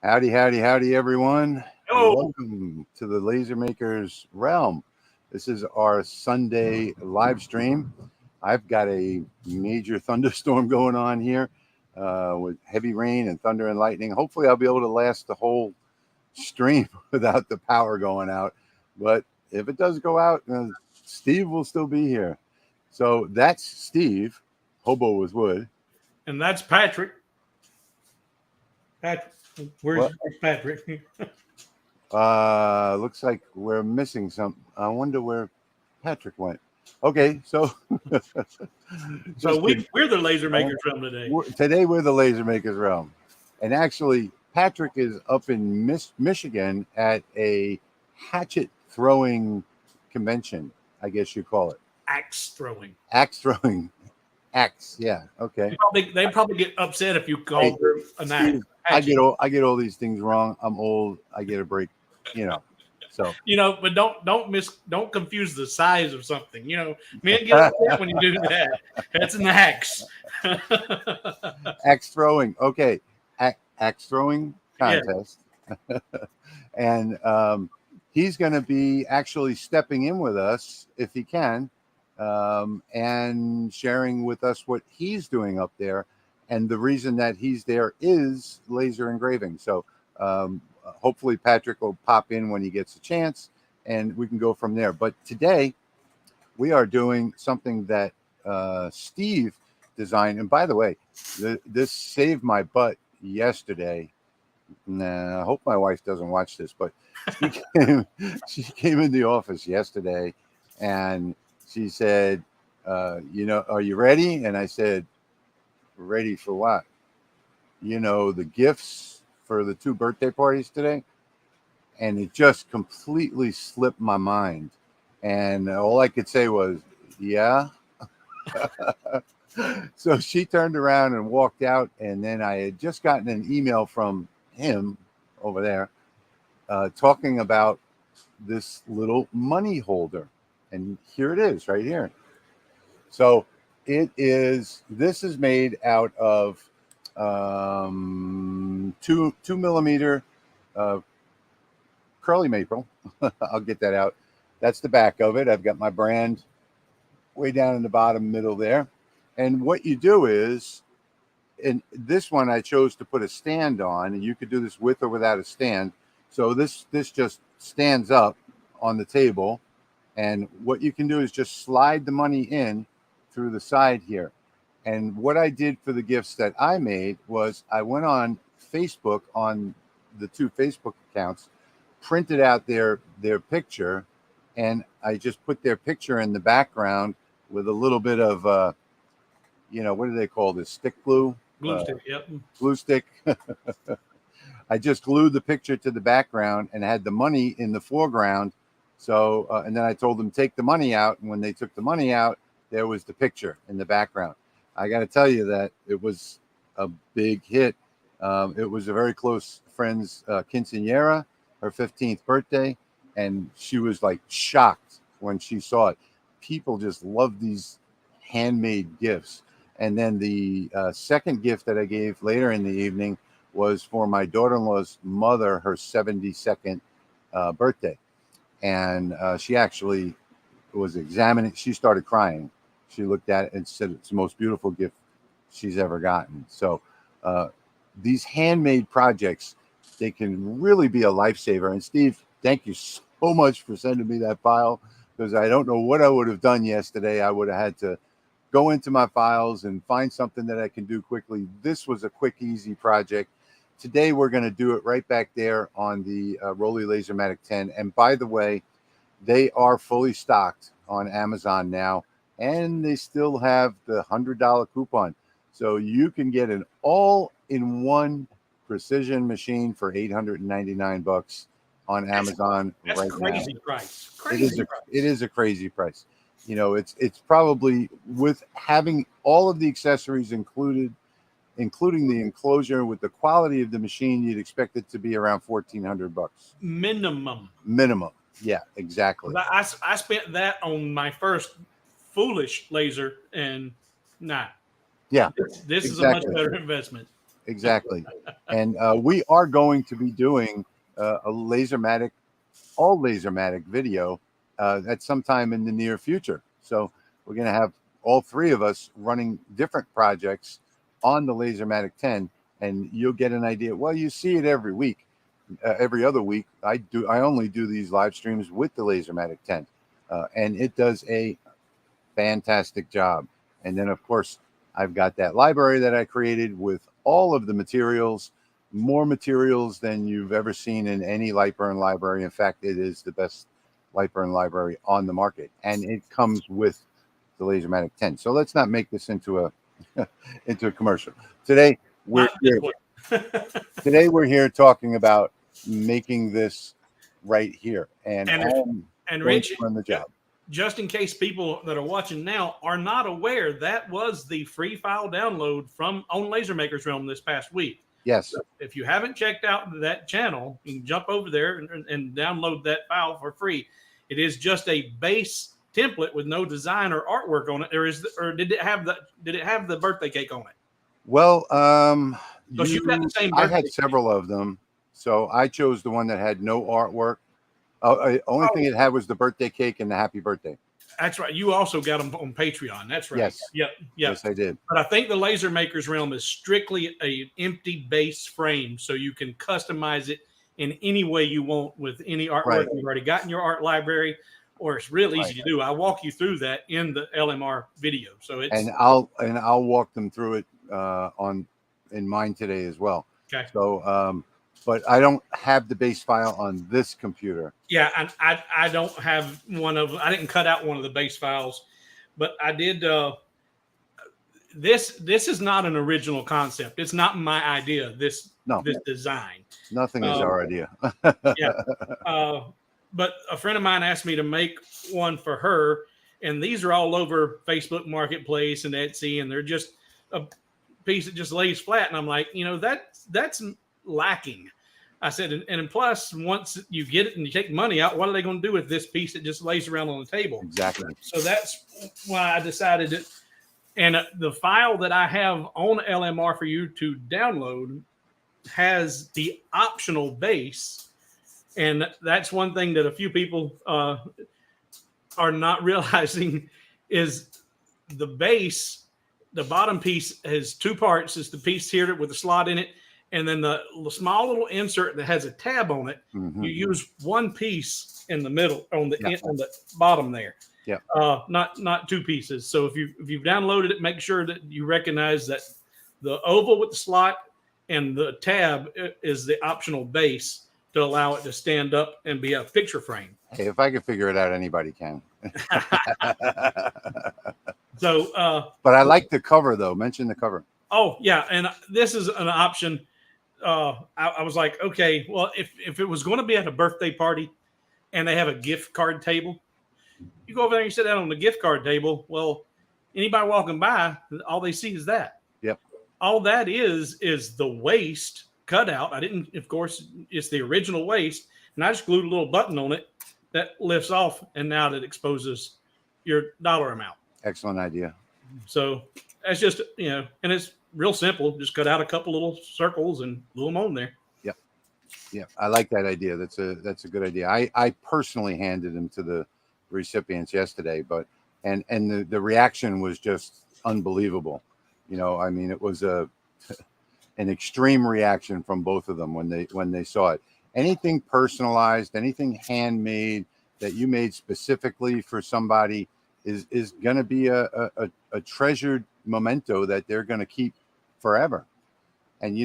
Howdy, howdy, howdy, everyone. Hello. Welcome to the Laser Makers Realm. This is our Sunday live stream. I've got a major thunderstorm going on here with heavy rain and thunder and lightning. Hopefully, I'll be able to last the whole stream without the power going out. But if it does go out, Steve will still be here. So that's Steve, Hobo with Wood. And that's Patrick. Patrick, where's Patrick? Looks like we're missing some. I wonder where Patrick went. Okay, so we're the Laser Makers Realm today. Today we're the Laser Makers Realm, and actually Patrick is up in Michigan at a hatchet throwing convention. I guess you call it axe throwing. Axe, yeah, okay. They probably get upset if you call them an axe. I get all these things wrong. I'm old. I get a break, So but don't confuse the size of something. Men get upset when you do that. That's an axe. Axe throwing, okay. Axe throwing contest, yeah. And he's going to be actually stepping in with us if he can, and sharing with us what he's doing up there. And the reason that he's there is laser engraving. So hopefully Patrick will pop in when he gets a chance and we can go from there. But today we are doing something that Steve designed. And by the way, this saved my butt yesterday. I hope my wife doesn't watch this, but she came in the office yesterday and she said, are you ready? And I said, ready for what? The gifts for the 2 birthday parties today. And it just completely slipped my mind. And all I could say was, yeah. So she turned around and walked out. And then I had just gotten an email from him over there talking about this little money holder. And here it is right here. So this is made out of 2mm curly maple. I'll get that out. That's the back of it. I've got my brand way down in the bottom middle there. And what you do is, in this one I chose to put a stand on, and you could do this with or without a stand. So this just stands up on the table, and what you can do is just slide the money in through the side here. And what I did for the gifts that I made was I went on Facebook, on the 2 Facebook accounts, printed out their picture, and I just put their picture in the background with a little bit of what do they call this, stick glue? Glue stick, yep. Glue stick. I just glued the picture to the background and had the money in the foreground. So and then I told them take the money out, and when they took the money out, there was the picture in the background. I got to tell you that it was a big hit. It was a very close friend's quinceañera, her 15th birthday, and she was like shocked when she saw it. People just love these handmade gifts. And then the second gift that I gave later in the evening was for my daughter-in-law's mother, her 72nd birthday. And she actually was examining. She started crying. She looked at it and said it's the most beautiful gift she's ever gotten. So these handmade projects, they can really be a lifesaver. And Steve, thank you so much for sending me that file, because I don't know what I would have done yesterday. I would have had to go into my files and find something that I can do quickly. This was a quick, easy project. Today, we're going to do it right back there on the Neroli Lasermatic 10. And by the way, they are fully stocked on Amazon now, and they still have the $100 coupon. So you can get an all-in-one precision machine for $899 on Amazon that's right crazy now. Price. It is a crazy price. It's probably, with having all of the accessories included, including the enclosure with the quality of the machine, you'd expect it to be around $1,400 minimum. Yeah, exactly. I spent that on my first foolish laser, and yeah, this is a much better investment. exactly. And we are going to be doing a Lasermatic, all Lasermatic video at some time in the near future. So we're going to have all three of us running different projects on the Lasermatic 10, and you'll get an idea. Well, you see it every week, every other week. I only do these live streams with the Lasermatic 10, and it does a fantastic job. And then, of course, I've got that library that I created with all of the materials, more materials than you've ever seen in any Lightburn library. In fact, it is the best Lightburn library on the market, and it comes with the Lasermatic 10. So let's not make this into a into a commercial. Today we're here. Today we're here talking about making this right here, and Rich, on the job. Just in case people that are watching now are not aware, that was the free file download from on LaserMaker's Realm this past week. Yes. So if you haven't checked out that channel, you can jump over there and download that file for free. It is just a base template with no design or artwork on it. Did it have the birthday cake on it? Well, you got the same. I had several of them, so I chose the one that had no artwork. Only thing it had was the birthday cake and the happy birthday. That's right. You also got them on Patreon. That's right. Yes. Yep. Yes, I did. But I think the LaserMaker's Realm is strictly an empty base frame, so you can customize it in any way you want with any artwork Right. you've already got in your art library, or it's real easy to do. I walk you through that in the LMR video. So it's I'll walk them through it in mine today as well. Okay. So but I don't have the base file on this computer. Yeah, and I don't have one of. I didn't cut out one of the base files, but I did. This is not an original concept. It's not my idea. This design. Nothing is our idea. Yeah. But a friend of mine asked me to make one for her, and these are all over Facebook Marketplace and Etsy, and they're just a piece that just lays flat. And I'm like, that's lacking. I said, and plus, once you get it and you take money out, what are they going to do with this piece that just lays around on the table? Exactly. So that's why I decided it. And the file that I have on LMR for you to download has the optional base. And that's one thing that a few people are not realizing is the base, the bottom piece has two parts. It's the piece here with the slot in it. And then the small little insert that has a tab on it, you use one piece in the middle on the bottom there. Yeah. Not two pieces. So if you've downloaded it, make sure that you recognize that the oval with the slot and the tab is the optional base to allow it to stand up and be a picture frame. Hey, if I can figure it out, anybody can. So, but I like the cover though. Mention the cover. Oh yeah, and this is an option. I was like, okay, well, if it was going to be at a birthday party and they have a gift card table, you go over there and you sit down on the gift card table. Well, anybody walking by, all they see is that. Yep. All that is the waist cutout. Of course, it's the original waist, and I just glued a little button on it that lifts off, and now that exposes your dollar amount. Excellent idea. So that's just, and it's real simple. Just cut out a couple little circles and glue them on there. Yep. Yeah. I like that idea. That's a good idea. I personally handed them to the recipients yesterday, but and the reaction was just unbelievable. I mean, it was an extreme reaction from both of them when they saw it. Anything personalized, anything handmade that you made specifically for somebody is going to be a treasured memento that they're going to keep forever. And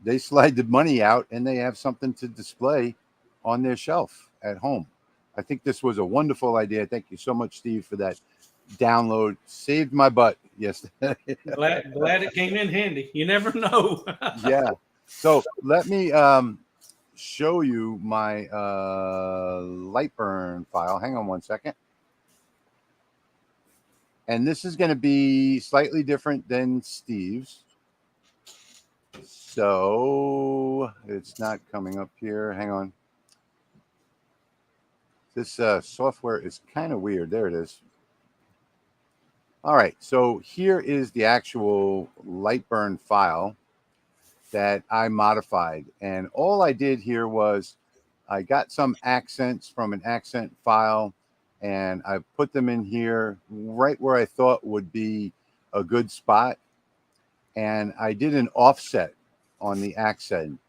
they slide the money out and they have something to display on their shelf at home. I think this was a wonderful idea. Thank you so much, Steve, for that download. Saved my butt yesterday. glad it came in handy. You never know. Yeah. So let me show you my Lightburn file. Hang on one second. And this is going to be slightly different than Steve's. So it's not coming up here. Hang on. This software is kind of weird. There it is. All right. So here is the actual Lightburn file. that I modified. And all I did here was I got some accents from an accent file and I put them in here right where I thought would be a good spot. And I did an offset on the accent.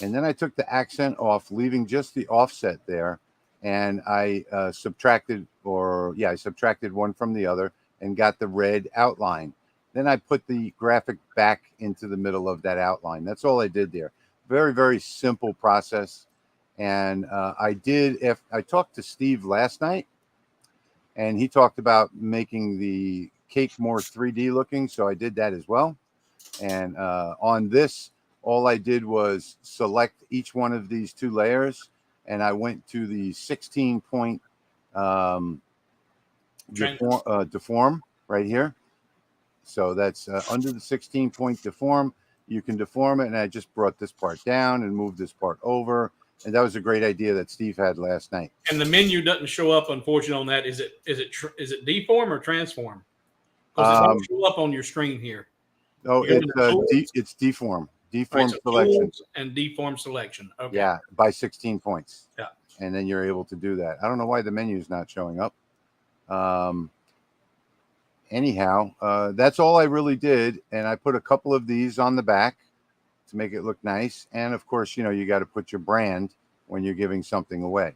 And then I took the accent off, leaving just the offset there. And I subtracted one from the other and got the red outline. Then I put the graphic back into the middle of that outline. That's all I did there. Very, very simple process. And I talked to Steve last night, and he talked about making the cake more 3D looking. So I did that as well. And on this, all I did was select each one of these 2 layers, and I went to the 16 point deform right here. So that's under the 16 point deform. You can deform it, and I just brought this part down and moved this part over. And that was a great idea that Steve had last night. And the menu doesn't show up, unfortunately, on that. Is it deform or transform? Because it doesn't show up on your screen here. Oh, it's deform. Deform selection and deform selection. Okay. Yeah, by 16 points. Yeah. And then you're able to do that. I don't know why the menu is not showing up. Anyhow, that's all I really did. And I put a couple of these on the back to make it look nice. And of course, you got to put your brand when you're giving something away.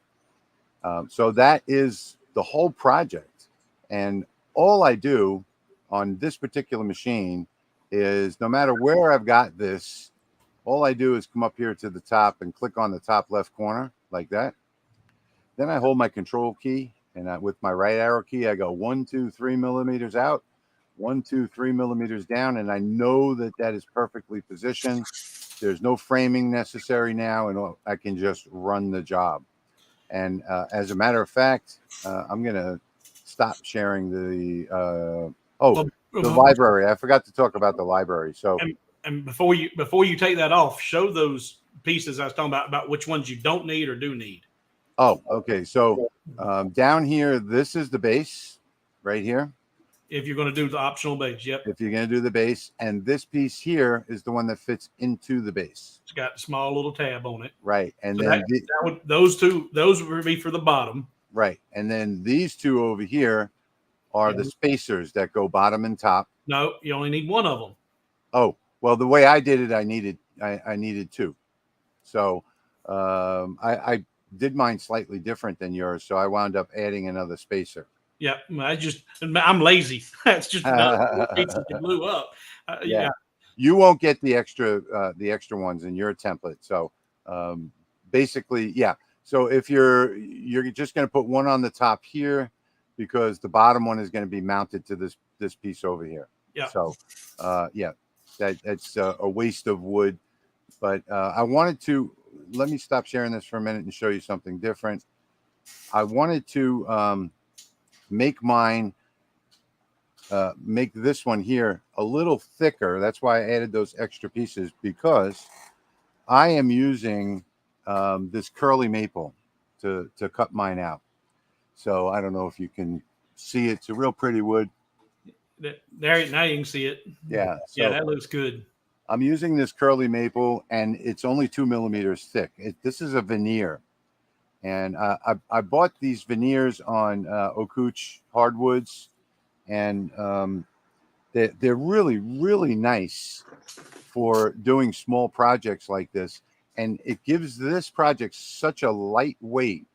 So that is the whole project. And all I do on this particular machine is no matter where I've got this, all I do is come up here to the top and click on the top left corner like that. Then I hold my control key, and with my right arrow key, I go 1, 2, 3 millimeters out, 1, 2, 3 millimeters down, and I know that is perfectly positioned. There's no framing necessary now, and I can just run the job. And as a matter of fact, I'm going to stop sharing the library. I forgot to talk about the library. So, and before you take that off, show those pieces I was talking about which ones you don't need or do need. Oh, okay. So down here, this is the base right here. If you're going to do the optional base, yep. If you're going to do the base, and this piece here is the one that fits into the base. It's got a small little tab on it. Right. And so then those would be for the bottom. Right. And then these 2 over here are the spacers that go bottom and top. No, you only need one of them. Oh, well, the way I did it, I needed 2. So I did mine slightly different than yours. So I wound up adding another spacer. Yeah, I'm lazy. That's just another piece that blew up. Yeah, you won't get the extra ones in your template. So basically, yeah. So if you're just going to put one on the top here, because the bottom one is going to be mounted to this piece over here. Yeah. So that's a waste of wood. But I wanted to let me stop sharing this for a minute and show you something different. I wanted to make this one here a little thicker. That's why I added those extra pieces, because I am using this curly maple to cut mine out. So I don't know if you can see it. It's a real pretty wood. There, now you can see it. Yeah. So yeah, that looks good. I'm using this curly maple, and it's only 2 millimeters thick. This is a veneer. And I bought these veneers on Okuch hardwoods, and they're really, really nice for doing small projects like this. And it gives this project such a light weight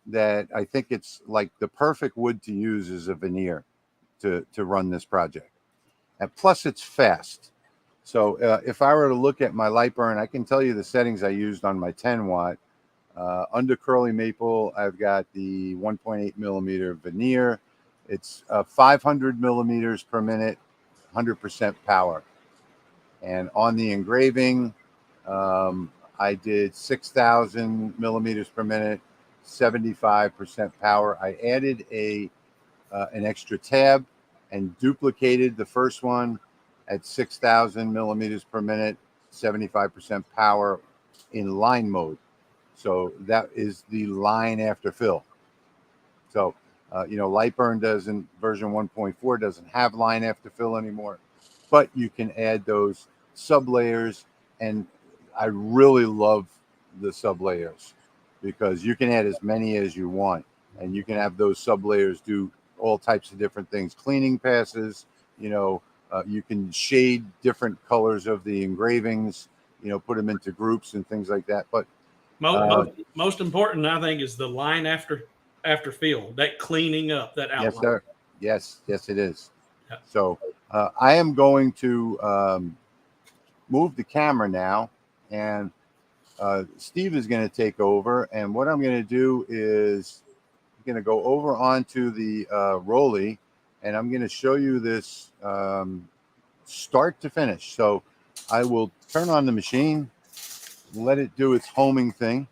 that I think it's like the perfect wood to use as a veneer to run this project. And plus, it's fast. So if I were to look at my light burn, I can tell you the settings I used on my 10 watt. Under curly maple, I've got the 1.8 millimeter veneer. It's 500 millimeters per minute, 100% power. And on the engraving, I did 6,000 millimeters per minute, 75% power. I added an extra tab and duplicated the first one at 6,000 millimeters per minute, 75% power in line mode. So that is the line after fill. So, Lightburn version 1.4 doesn't have line after fill anymore, but you can add those sub layers and I really love the sub layers because you can add as many as you want, and you can have those sub layers do all types of different things, cleaning passes, you know, you can shade different colors of the engravings, you know, put them into groups and things like that. But most important, I think, is the line after fill, that cleaning up, that outline. yes, sir. Yes, it is. Yeah. So I am going to move the camera now, and Steve is going to take over. And what I'm going to do is I'm going to go over onto the Neroli, and I'm going to show you this start to finish. So I will turn on the machine, let it do its homing thing.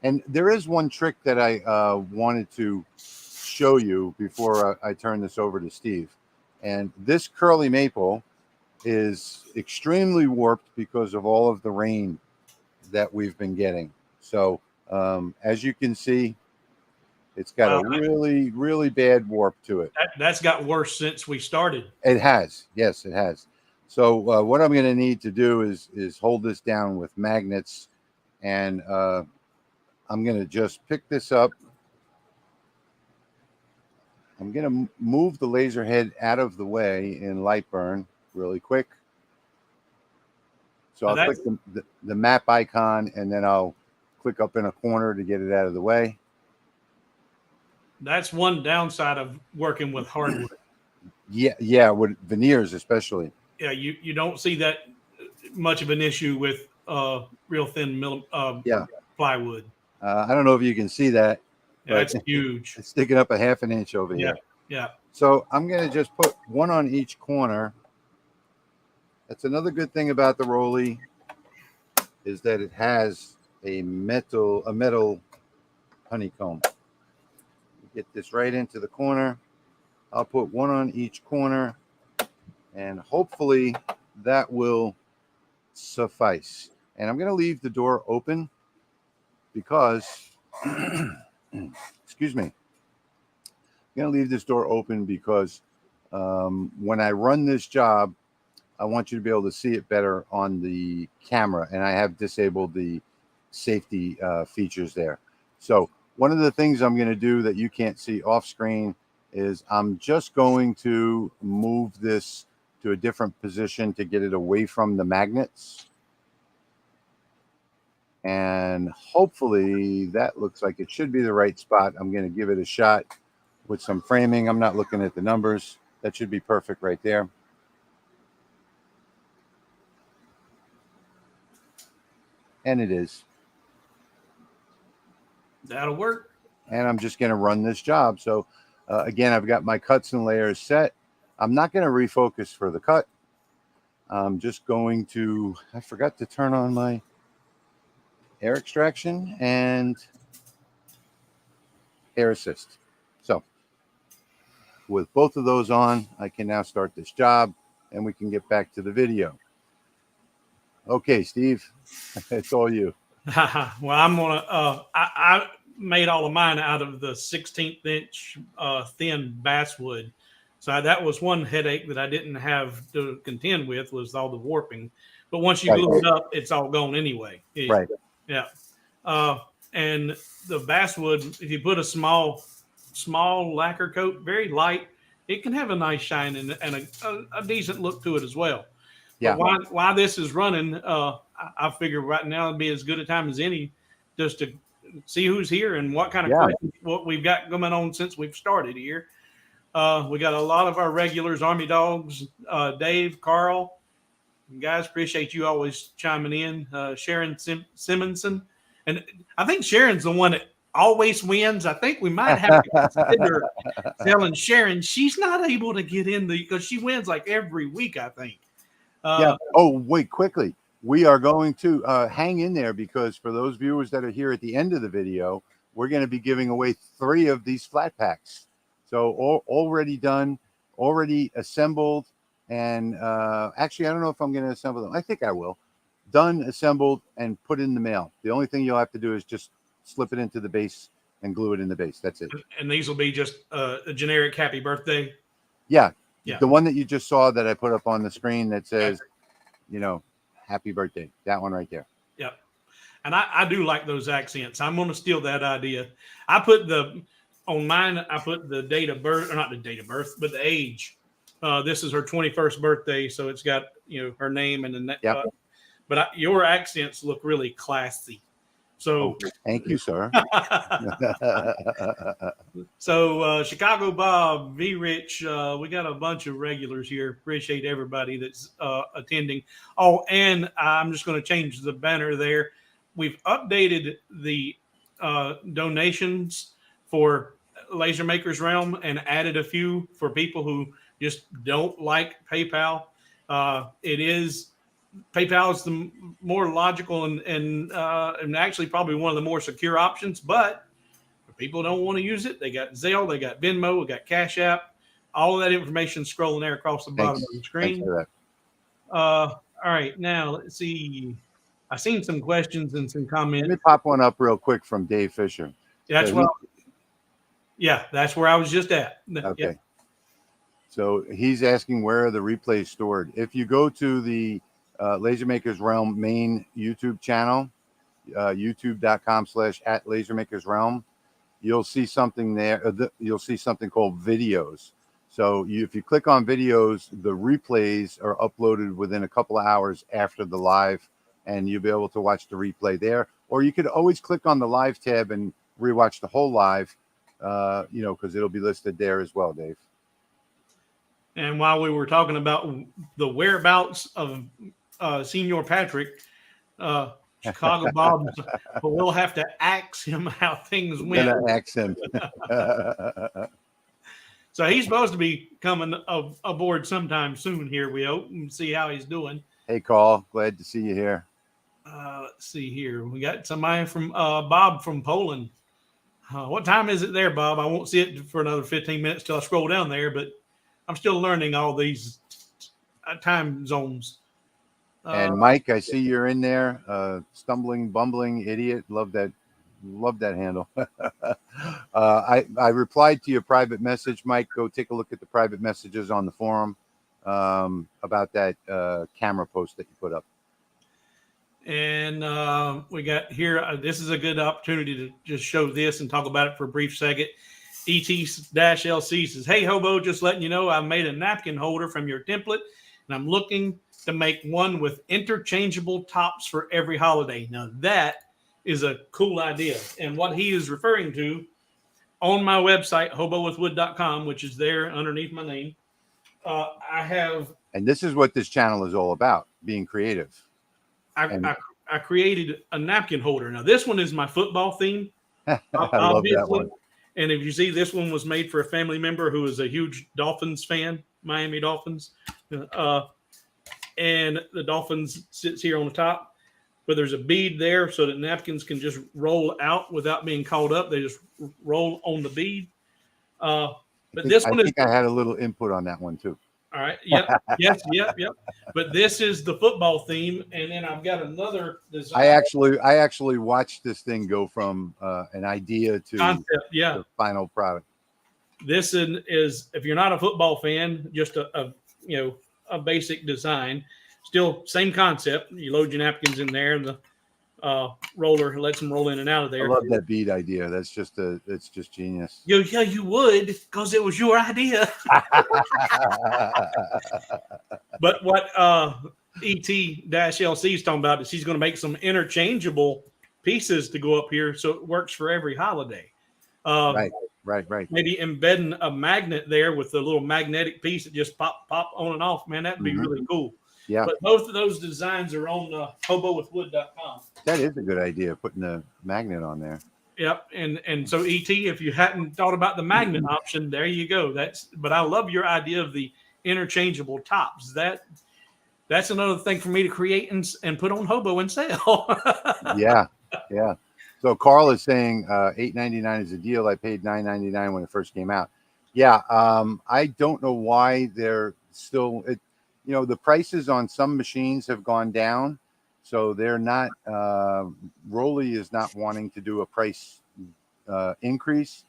And there is one trick that I wanted to show you before I turn this over to Steve. And this curly maple is extremely warped because of all of the rain that we've been getting. So as you can see, it's got a really, really bad warp to it. That's got worse since we started. It has. Yes, it has. So what I'm going to need to do is hold this down with magnets, and I'm going to just pick this up. I'm going to move the laser head out of the way in light burn really quick. So I'll click the map icon, and then I'll click up in a corner to get it out of the way. That's one downside of working with hardwood. Yeah, with veneers especially. Yeah, you don't see that much of an issue with real thin plywood. I don't know if you can see that. Yeah, it's huge. It's sticking up a ½ inch over here. Yeah. So I'm going to just put one on each corner. That's another good thing about the Neroli, is that it has a metal honeycomb. Get this right into the corner. I'll put one on each corner, and hopefully that will suffice. And I'm going to leave the door open because excuse me. I'm going to leave this door open because when I run this job, I want you to be able to see it better on the camera, and I have disabled the safety features there. So one of the things I'm going to do that you can't see off screen is I'm just going to move this to a different position to get it away from the magnets. And hopefully that looks like it should be the right spot. I'm going to give it a shot with some framing. I'm not looking at the numbers. That should be perfect right there. And it is. That'll work. And I'm just going to run this job. So again, I've got my cuts and layers set. I'm not going to refocus for the cut. I'm just going to, I forgot to turn on my air extraction and air assist. So with both of those on, I can now start this job, and we can get back to the video. Okay, Steve, it's all you. Well, I'm gonna. I made all of mine out of the 16th inch thin basswood, so that was one headache that I didn't have to contend with, was all the warping. But once you glue it up, it's all gone anyway. Right. Yeah. And the basswood, if you put a small lacquer coat, very light, it can have a nice shine and a decent look to it as well. Yeah. But why this is running, I figure right now it'd be as good a time as any just to see who's here and what kind of questions, what we've got going on since we've started here. We got a lot of our regulars, Army Dogs, Dave, Carl. Guys, appreciate you always chiming in. Sharon Simonson. And I think Sharon's the one that always wins. I think we might have to consider telling Sharon she's not able to get in because she wins like every week, I think. Yeah. Oh, wait, quickly. We are going to hang in there, because for those viewers that are here at the end of the video, we're going to be giving away 3 of these flat packs. So already done, already assembled. And actually, I don't know if I'm going to assemble them. I think I will. Done, assembled, and put in the mail. The only thing you'll have to do is just slip it into the base and glue it in the base. That's it. And these will be just a generic happy birthday. Yeah. The one that you just saw that I put up on the screen that says, you know, Happy birthday. That one right there. Yep. And I do like those accents. I'm going to steal that idea. I put on mine, I put the date of birth, or not the date of birth, but the age. This is her 21st birthday, so it's got, her name and the Yep. But your accents look really classy. So thank you, sir. So Chicago Bob, V Rich, we got a bunch of regulars here. Appreciate everybody that's attending. Oh, and I'm just going to change the banner there. We've updated the donations for Laser Makers Realm and added a few for people who just don't like PayPal. PayPal is the more logical and actually probably one of the more secure options, but if people don't want to use it, they got Zelle, they got Venmo, we got Cash App, all of that information scrolling there across the bottom of the screen. All right, now let's see. I've seen some questions and some comments. Let me pop one up real quick from Dave Fisher. That's that's where I was just at. Okay. Yep. So he's asking where are the replays stored. If you go to the Laser Makers Realm main YouTube channel, youtube.com/@LaserMakersRealm, you'll see something there. You'll see something called videos. So if you click on videos, the replays are uploaded within a couple of hours after the live, and you'll be able to watch the replay there. Or you could always click on the live tab and rewatch the whole live, because it'll be listed there as well, Dave. And while we were talking about the whereabouts of Senior Patrick, Chicago Bob, but we'll have to ask him how things went. Ask him. So he's supposed to be coming aboard sometime soon here, we hope, and see how he's doing. Hey, Carl. Glad to see you here. Let's see here. We got somebody from Bob from Poland. What time is it there, Bob? I won't see it for another 15 minutes till I scroll down there, but I'm still learning all these time zones. And Mike, I see you're in there. Stumbling, bumbling idiot. Love that handle. I replied to your private message, Mike. Go take a look at the private messages on the forum about that camera post that you put up. And we got here. This is a good opportunity to just show this and talk about it for a brief second. ET-LC says, "Hey, Hobo, just letting you know I've made a napkin holder from your template, and I'm looking to make one with interchangeable tops for every holiday." Now, that is a cool idea. And what he is referring to on my website, hobowithwood.com, which is there underneath my name, I have... And this is what this channel is all about, being creative. I created a napkin holder. Now, this one is my football theme. I love that one. And if you see, this one was made for a family member who is a huge Dolphins fan, Miami Dolphins. And the Dolphins sits here on the top, but there's a bead there so that napkins can just roll out without being caught up. They just roll on the bead. But I think I had a little input on that one too. All right. Yep. Yes. Yep. But this is the football theme, and then I've got another design. I actually watched this thing go from an idea to concept. Yeah. The final product. This is if you're not a football fan, just a basic design. Still same concept. You load your napkins in there, and the roller lets them roll in and out of there. I love that bead idea. It's just genius. Yeah, you would, because it was your idea. But what ET-LC is talking about is he's going to make some interchangeable pieces to go up here so it works for every holiday. Right. Maybe embedding a magnet there with a little magnetic piece that just pop on and off. Man, that'd be really cool. Yeah. But both of those designs are on hobowithwood.com. That is a good idea, putting the magnet on there. Yep. And so ET, if you hadn't thought about the magnet option, there you go. But I love your idea of the interchangeable tops. That's another thing for me to create and put on Hobo and sell. Yeah. So Carl is saying $8.99 is a deal. I paid $9.99 when it first came out. Yeah. I don't know why they're still the prices on some machines have gone down, so they're not. Rolly is not wanting to do a price increase,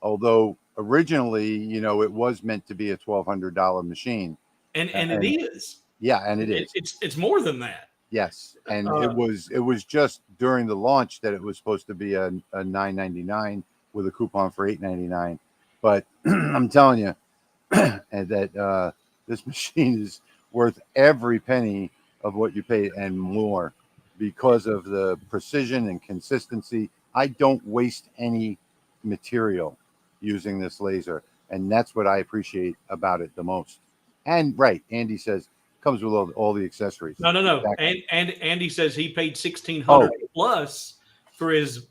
although originally, it was meant to be a $1,200 machine, and it is. Yeah, and it is. It's more than that. Yes, and it was just during the launch that it was supposed to be a $9.99 with a coupon for $8.99. But I'm telling you that this machine is worth every penny of what you paid and more because of the precision and consistency. I don't waste any material using this laser, and that's what I appreciate about it the most. And right, Andy says comes with all the accessories. No. Exactly. And Andy says he paid $1,600 plus for his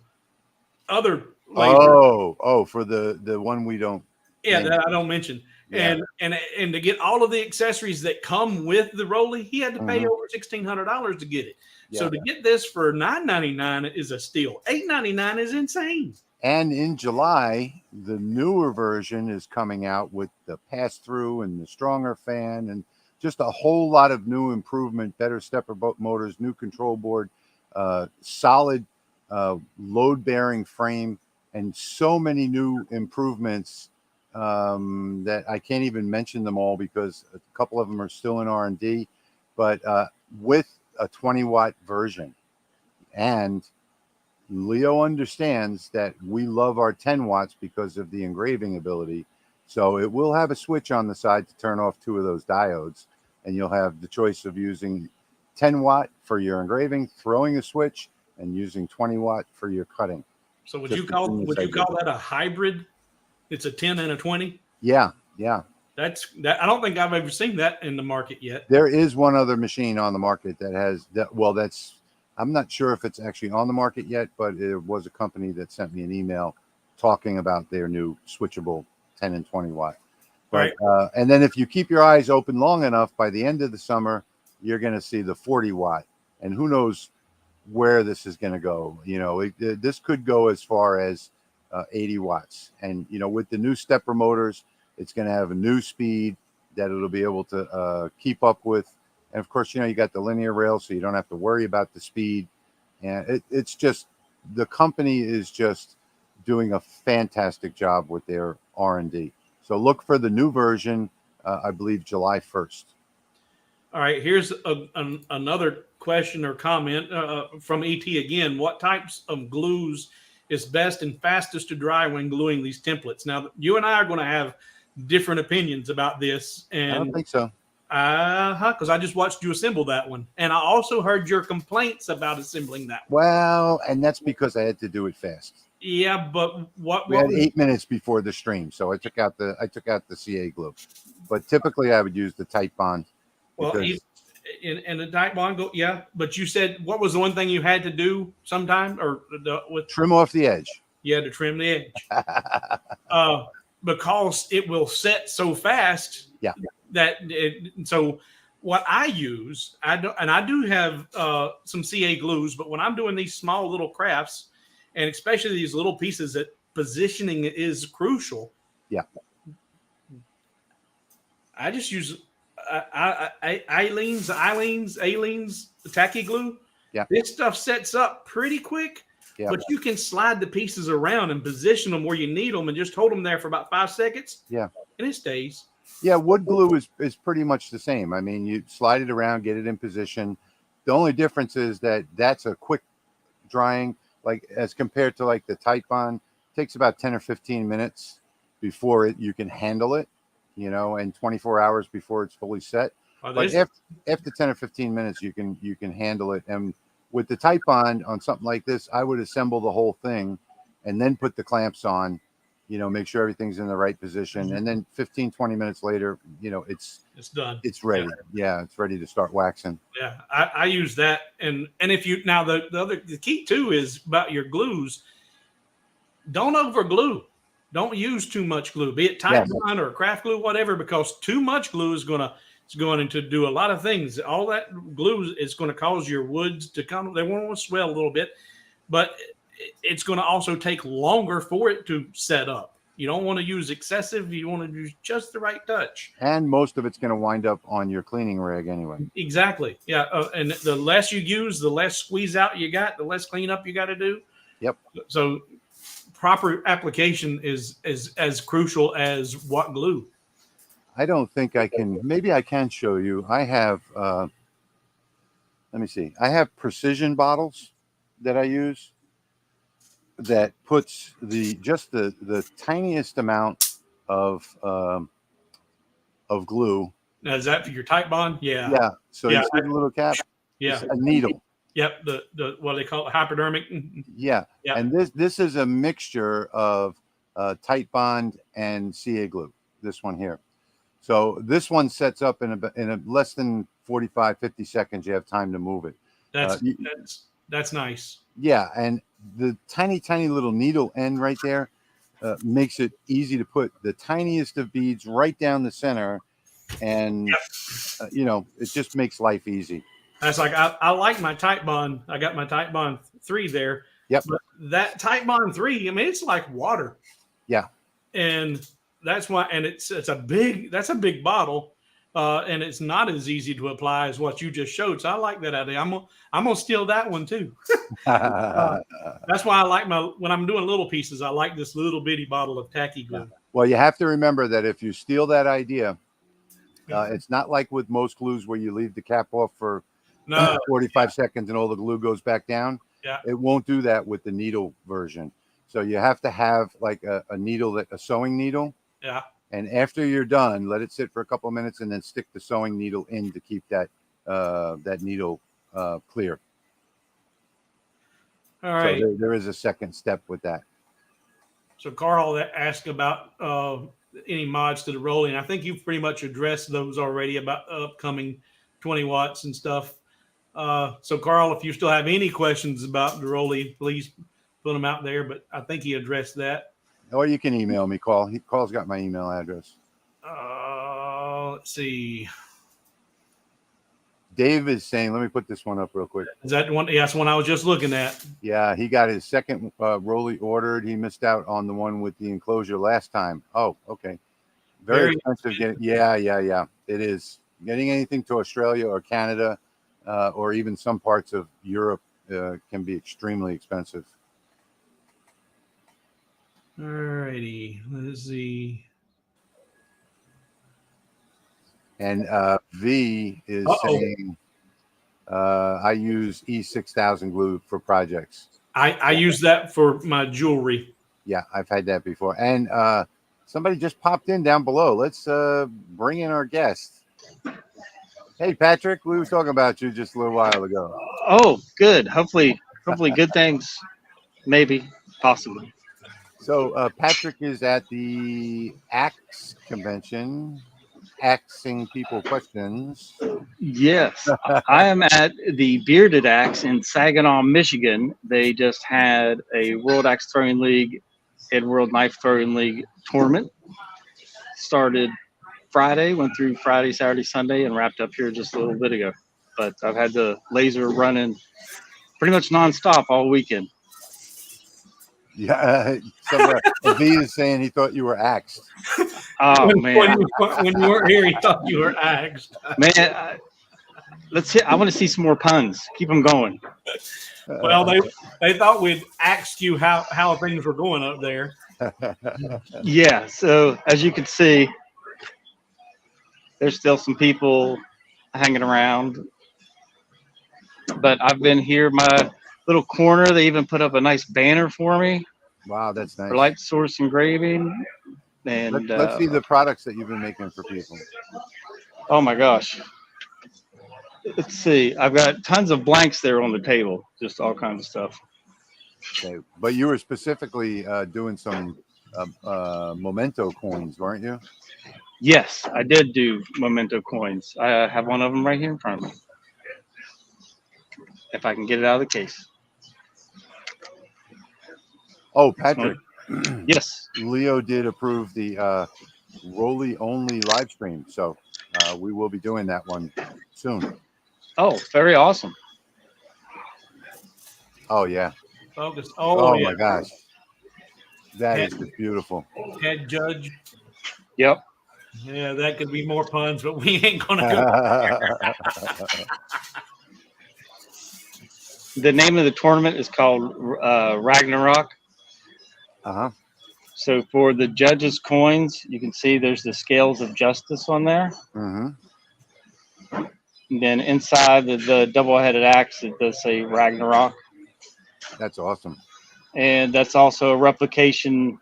other laser. For the one we don't. Yeah, that I don't mention. Yeah. And to get all of the accessories that come with the Rolly, he had to pay over $1,600 to get it. Yeah. So to get this for $9.99 is a steal. $8.99 is insane. And in July, the newer version is coming out with the pass-through and the stronger fan and just a whole lot of new improvement, better stepper motors, new control board, solid load-bearing frame, and so many new improvements that I can't even mention them all because a couple of them are still in R&D, but with a 20-watt version. And Leo understands that we love our 10 watts because of the engraving ability. So it will have a switch on the side to turn off 2 of those diodes. And you'll have the choice of using 10 watt for your engraving, throwing a switch, and using 20 watt for your cutting. So would you call that a hybrid? It's a 10 and a 20? Yeah. That's that. I don't think I've ever seen that in the market yet. There is one other machine on the market that has that. Well, I'm not sure if it's actually on the market yet, but it was a company that sent me an email talking about their new switchable 10 and 20 watt. But, right. And then if you keep your eyes open long enough, by the end of the summer, you're going to see the 40 watt. And who knows where this is going to go. This could go as far as 80 watts. And, with the new stepper motors, it's going to have a new speed that it'll be able to keep up with. And of course, you got the linear rail, so you don't have to worry about the speed. And it's just, the company is just doing a fantastic job with their R&D. So look for the new version, I believe July 1st. All right, here's another question or comment from ET again. What types of glues is best and fastest to dry when gluing these templates? Now, you and I are going to have different opinions about this. And I don't think so. Because I just watched you assemble that one. And I also heard your complaints about assembling that one. Well, and that's because I had to do it fast. Yeah, but we had 8 minutes before the stream, so I took out the CA glue. But typically I would use the tight bond. Well, and the tight bond go, yeah. But you said, what was the one thing you had to do sometime with trim off the edge? You had to trim the edge. Because it will set so fast. Yeah. So what I use, I do have some CA glues, but when I'm doing these small little crafts, and especially these little pieces that positioning is crucial. Yeah. I just use Aleene's tacky glue. Yeah. This stuff sets up pretty quick. Yeah. But you can slide the pieces around and position them where you need them and just hold them there for about 5 seconds. Yeah. And it stays. Yeah, wood glue is pretty much the same. I mean, you slide it around, get it in position. The only difference is that that's a quick drying, like as compared to like the tight bond. It takes about 10 or 15 minutes before you can handle it, and 24 hours before it's fully set. But after 10 or 15 minutes, you can handle it. And with the tight bond on something like this, I would assemble the whole thing and then put the clamps on, make sure everything's in the right position. And then 15, 20 minutes later, it's done. It's ready. Yeah, it's ready to start waxing. Yeah, I use that. And if you, now the key too is about your glues. Don't over glue. Don't use too much glue, be it tight bond or craft glue, whatever, because too much glue is going to do a lot of things. All that glue is going to cause your woods to they want to swell a little bit, but it's going to also take longer for it to set up. You don't want to use excessive. You want to use just the right touch. And most of it's going to wind up on your cleaning rag anyway. Exactly. Yeah. And the less you use, the less squeeze out you got, the less cleanup you got to do. Yep. So proper application is as crucial as what glue. I don't think I can. Maybe I can show you. I have let me see. I have precision bottles that I use that puts just the tiniest amount of glue. Now, is that for your tight bond? Yeah. Yeah. So Yeah. you see the little cap? Yeah. It's a needle. Yep. The what do they call it? Hypodermic. Yeah. Yeah. And this is a mixture of tight bond and CA glue. This one here. So this one sets up in a less than 45, 50 seconds. You have time to move it. That's nice. Yeah, and the tiny little needle end right there makes it easy to put the tiniest of beads right down the center, and it just makes life easy. That's like I like my tight bond. I got my tight bond 3 there. Yep. But that tight bond 3, I mean, it's like water. Yeah. And that's why, and that's a big bottle, and it's not as easy to apply as what you just showed. So I like that idea. I'm gonna steal that one too. That's why I like when I'm doing little pieces. I like this little bitty bottle of tacky glue. Well, you have to remember that if you steal that idea, it's not like with most glues where you leave the cap off for 45 seconds and all the glue goes back down. Yeah. It won't do that with the needle version. So you have to have like a needle, a sewing needle. Yeah. And after you're done, let it sit for a couple of minutes and then stick the sewing needle in to keep that needle clear. All right. So there is a second step with that. So Carl asked about any mods to the Rolly, and I think you've pretty much addressed those already about upcoming 20 watts and stuff. So Carl, if you still have any questions about the Rolly, please put them out there. But I think he addressed that. Or you can email me, Carl's got my email address. Let's see. Dave is saying, let me put this one up real quick. Is that the one? Yeah, that's the one I was just looking at. Yeah, he got his second Rolly ordered. He missed out on the one with the enclosure last time. Oh, okay. Very expensive. Yeah. It is. Getting anything to Australia or Canada or even some parts of Europe can be extremely expensive. All righty. Let's see. And V is saying, I use E6000 glue for projects. I use that for my jewelry. Yeah, I've had that before. And somebody just popped in down below. Let's bring in our guest. Hey, Patrick, we were talking about you just a little while ago. Oh, good. Hopefully good things. Maybe, possibly. So Patrick is at the AXE convention, axing people questions. Yes, I am at the Bearded Axe in Saginaw, Michigan. They just had a World Axe Throwing League and World Knife Throwing League tournament. Started Friday, went through Friday, Saturday, Sunday, and wrapped up here just a little bit ago. But I've had the laser running pretty much nonstop all weekend. Yeah, V is saying he thought you were axed. Oh man! When you weren't here, he thought you were axed. Man, let's hit. I want to see some more puns. Keep them going. Well, they thought we'd ask you how things were going up there. Yeah. So as you can see, there's still some people hanging around, but I've been here. My little corner, they even put up a nice banner for me. Wow, that's nice. For light source engraving. And let's see the products that you've been making for people. Oh my gosh. Let's see. I've got tons of blanks there on the table, just all kinds of stuff. Okay, but you were specifically doing some memento coins, weren't you? Yes, I did do memento coins. I have one of them right here in front of me. If I can get it out of the case. Oh, Patrick. Yes. Leo did approve the Rolly only live stream, so we will be doing that one soon. Oh, very awesome. Oh yeah. Focus. Oh yeah. my gosh, that is just beautiful. Head judge. Yep. Yeah, that could be more puns, but we ain't gonna go. The name of the tournament is called Ragnarok. Uh-huh. So for the judges' coins, you can see there's the scales of justice on there. Mm-hmm. And then inside the double-headed axe, it does say Ragnarok. That's awesome. And that's also a replication.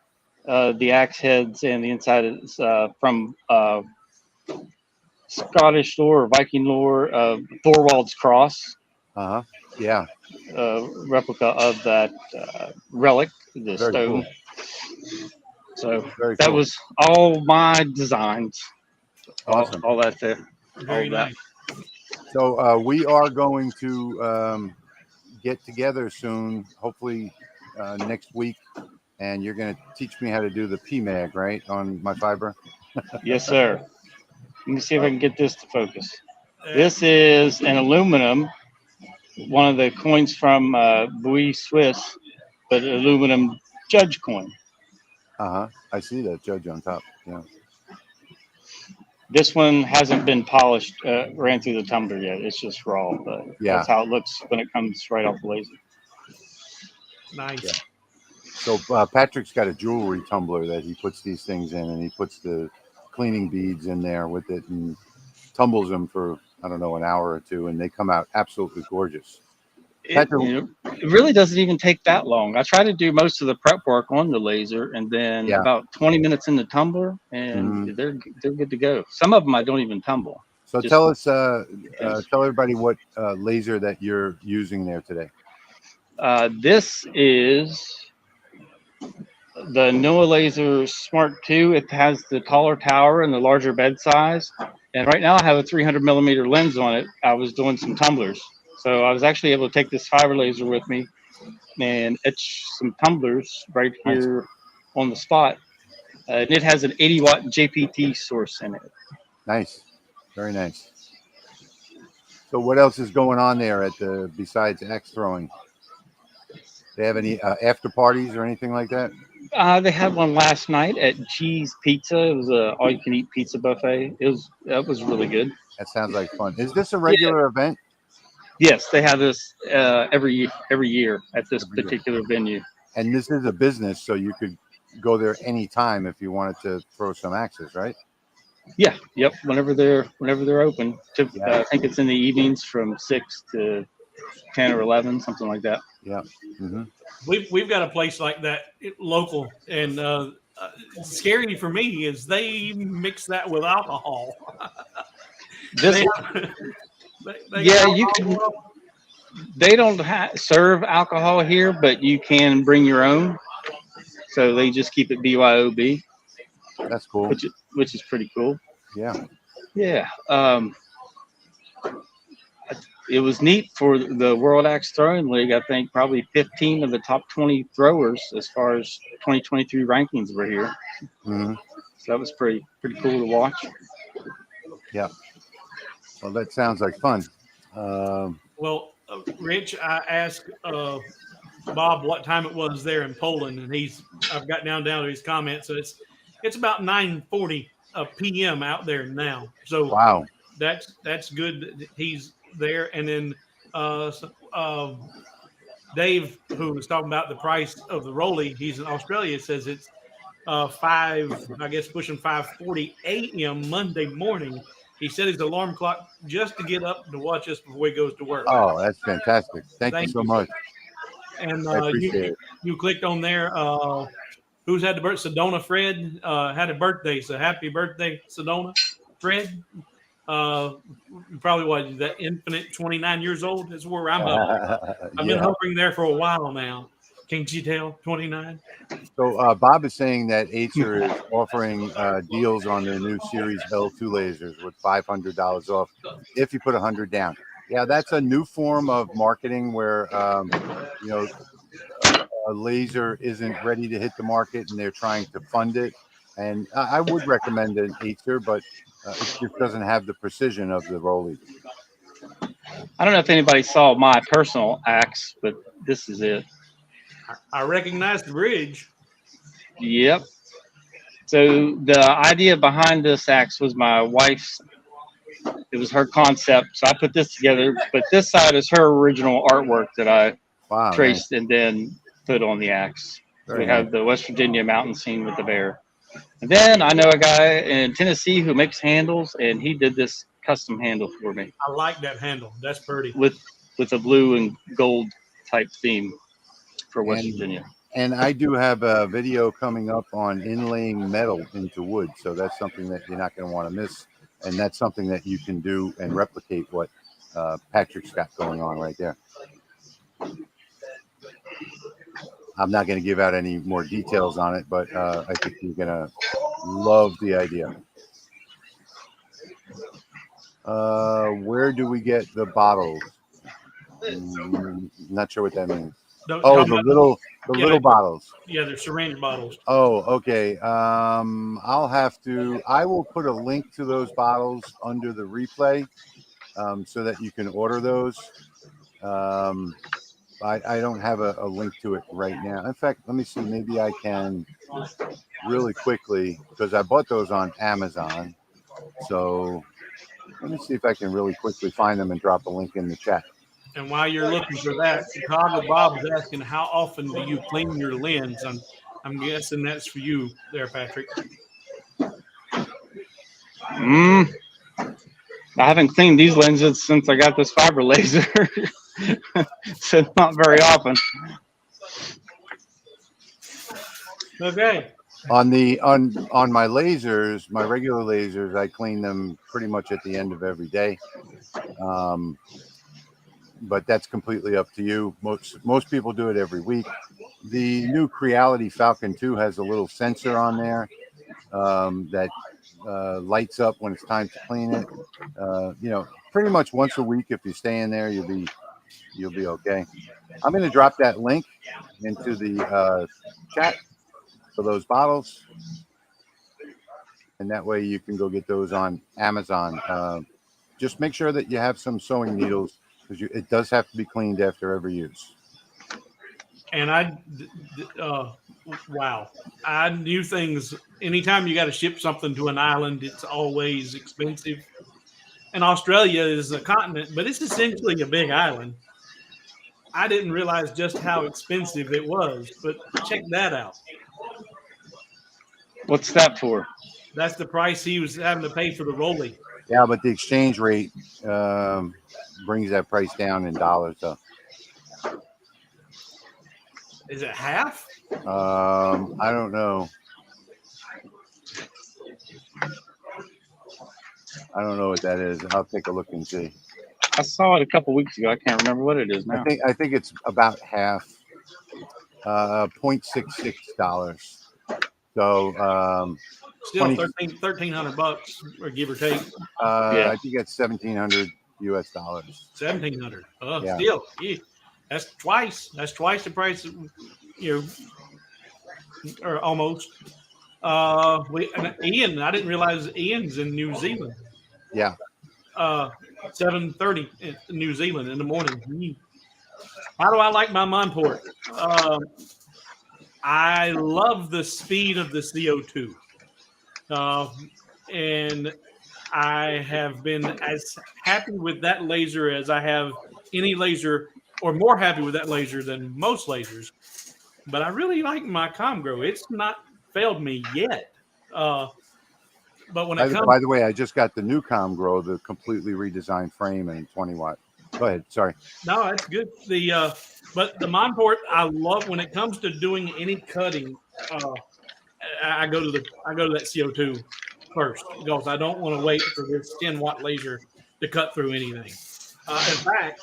The axe heads and the inside is from Scottish lore or Viking lore, Thorwald's cross. Yeah. Replica of that relic, the Very stone. cool. So Very that cool. was all my designs. Awesome. All that there. Very all that. nice. So we are going to get together soon, hopefully next week, and you're going to teach me how to do the PMAG, right, on my fiber? Yes, sir. Let me see if I can get this to focus. This is an aluminum, one of the coins from Bouy Swiss, but aluminum judge coin. I see that judge on top. Yeah. This one hasn't been polished, ran through the tumbler yet. It's just raw, but Yeah. that's how it looks when it comes right off the laser. Nice. Yeah. So Patrick's got a jewelry tumbler that he puts these things in, and he puts the cleaning beads in there with it and tumbles them for, I don't know, an hour or two, and they come out absolutely gorgeous. It really doesn't even take that long. I try to do most of the prep work on the laser, and then about 20 minutes in the tumbler, and they're good to go. Some of them I don't even tumble. So tell us, tell everybody what laser that you're using there today. This is the NOAA Laser Smart 2. It has the taller tower and the larger bed size. And right now I have a 300 millimeter lens on it. I was doing some tumblers. So I was actually able to take this fiber laser with me and etch some tumblers right here on the spot. And it has an 80 watt JPT source in it. Nice. Very nice. So what else is going on there at the, besides axe throwing? They have any after parties or anything like that? They had one last night at G's Pizza. It was a all-you-can-eat pizza buffet. That was really good. That sounds like fun. Is this a regular event? Yes, they have this every year at this particular venue. And this is a business, so you could go there anytime if you wanted to throw some axes, right? Yeah. Yep. Whenever they're open. I think it's in the evenings from 6 to 10 or 11, something like that. Yeah. We've got a place like that local, and scary for me is they mix that with alcohol. You can. They don't serve alcohol here, but you can bring your own. So they just keep it BYOB. That's cool. Which is pretty cool. Yeah. Yeah. It was neat for the World Axe Throwing League. I think probably 15 of the top 20 throwers as far as 2023 rankings were here. So that was pretty cool to watch. Yeah. Well, that sounds like fun. Well, Rich, I asked Bob what time it was there in Poland, and I've got down to his comments. So it's about 9:40 p.m. out there now. So wow, that's good that he's there. And then Dave, who was talking about the price of the Neroli, he's in Australia, says it's pushing 5:40 a.m. Monday morning. He set his alarm clock just to get up to watch us before he goes to work. Oh, that's fantastic. Thank you so much. And I appreciate it. You clicked on there. Who's had the birthday? Sedona Fred had a birthday. So happy birthday, Sedona Fred. Probably was that infinite 29 years old is where I'm hovering. I've been hovering there for a while now. Can't you tell? 29. So Bob is saying that Acer is offering deals on their new Series L2 lasers with $500 off if you put 100 down. Yeah, that's a new form of marketing where a laser isn't ready to hit the market and they're trying to fund it. And I would recommend an Acer, but it just doesn't have the precision of the Neroli. I don't know if anybody saw my personal axe, but this is it. I recognize the bridge. Yep. So the idea behind this axe was my wife's. It was her concept. So I put this together, but this side is her original artwork that I traced and then put on the axe. We have the West Virginia mountain scene with the bear. And then I know a guy in Tennessee who makes handles, and he did this custom handle for me I like that handle. That's pretty. with a blue and gold type theme for West Virginia. And I do have a video coming up on inlaying metal into wood. So that's something that you're not going to want to miss. And that's something that you can do and replicate what Patrick's got going on right there. I'm not going to give out any more details on it, but I think you're going to love the idea. Where do we get the bottles? Not sure what that means. Oh, the little bottles. Yeah, they're syringe bottles. Oh, okay. I will put a link to those bottles under the replay so that you can order those. I don't have a link to it right now. In fact, let me see. Maybe I can really quickly, because I bought those on Amazon. So let me see if I can really quickly find them and drop a link in the chat. And while you're looking for that, Chicago Bob is asking, how often do you clean your lens? I'm guessing that's for you there, Patrick. I haven't cleaned these lenses since I got this fiber laser. So not very often. Okay. On my lasers, my regular lasers, I clean them pretty much at the end of every day. But that's completely up to you. Most people do it every week. The new Creality Falcon 2 has a little sensor on there that lights up when it's time to clean it. Pretty much once a week. If you stay in there, you'll be okay. I'm going to drop that link into the chat for those bottles, and that way you can go get those on Amazon. Just make sure that you have some sewing needles, because it does have to be cleaned after every use. And wow, I knew things. Anytime you got to ship something to an island, it's always expensive. And Australia is a continent, but it's essentially a big island. I didn't realize just how expensive it was, but check that out. What's that for? That's the price he was having to pay for the Neroli. Yeah, but the exchange rate brings that price down in dollars. So. Is it half? I don't know. I don't know what that is. I'll take a look and see. I saw it a couple weeks ago. I can't remember what it is now. I think it's about half, $0.66. So still $1,300 or give or take. I think it's $1,700 US. $1,700. Yeah. Still, that's twice. That's twice the price. Or almost. Ian, I didn't realize Ian's in New Zealand. Yeah. 7:30 in New Zealand in the morning. How do I like my Monfort? I love the speed of the CO2. And I have been as happy with that laser as I have any laser, or more happy with that laser than most lasers. But I really like my ComGrow. It's not failed me yet. But when it comes, by the way, I just got the new ComGrow, the completely redesigned frame and 20 watt. Go ahead. Sorry. No, that's good. But the Monfort, I love when it comes to doing any cutting. I go to that CO2 first, because I don't want to wait for this 10 watt laser to cut through anything. In fact,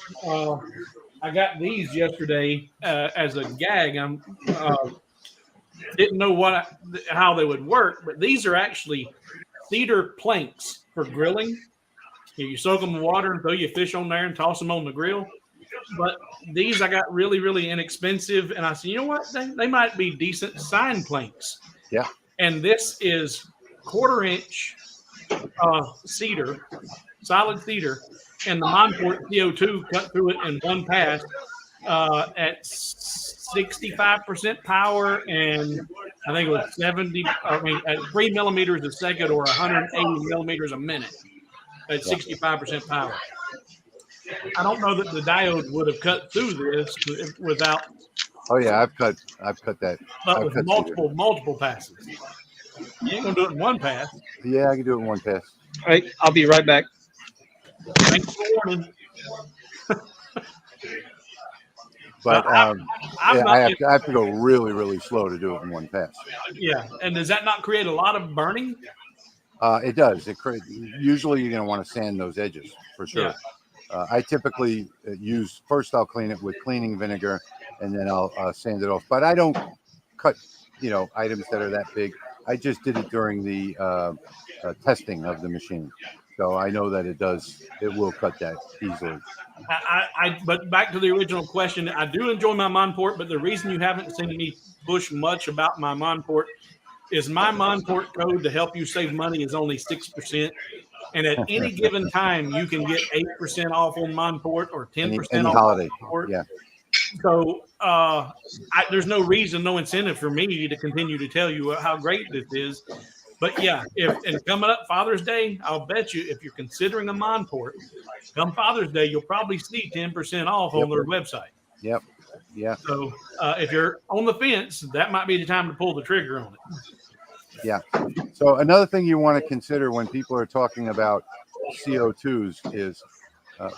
I got these yesterday as a gag. I didn't know how they would work, but these are actually cedar planks for grilling. You soak them in water and throw your fish on there and toss them on the grill. But these I got really, really inexpensive, and I said, you know what? They might be decent sign planks. Yeah. And this is 1/4 inch cedar, solid cedar, and the Monfort CO2 cut through it in one pass at 65% power, and I think it was at 3 millimeters a second or 180 millimeters a minute at 65% power. I don't know that the diode would have cut through this without. Oh yeah, I've cut that. But with multiple passes. You ain't gonna do it in one pass. Yeah, I can do it in one pass. All right, I'll be right back. Thanks for warning. But I'm yeah, not. I have to go really, really slow to do it in one pass. Yeah, and does that not create a lot of burning? It does. Usually you're going to want to sand those edges for sure. Yeah. I typically use, first I'll clean it with cleaning vinegar, and then I'll sand it off. But I don't cut, items that are that big. I just did it during the testing of the machine. So I know that it will cut that easily. But back to the original question, I do enjoy my Monfort, but the reason you haven't seen me push much about my Monfort is my Monfort code to help you save money is only 6%. And at any given time, you can get 8% off on Monfort or 10% Any off holiday. Monfort. Yeah. So there's no reason, no incentive for me to continue to tell you how great this is. But yeah, and coming up Father's Day, I'll bet you if you're considering a Monfort, come Father's Day, you'll probably see 10% off on their website. Yep. Yeah. So if you're on the fence, that might be the time to pull the trigger on it. Yeah. So another thing you want to consider when people are talking about CO2s is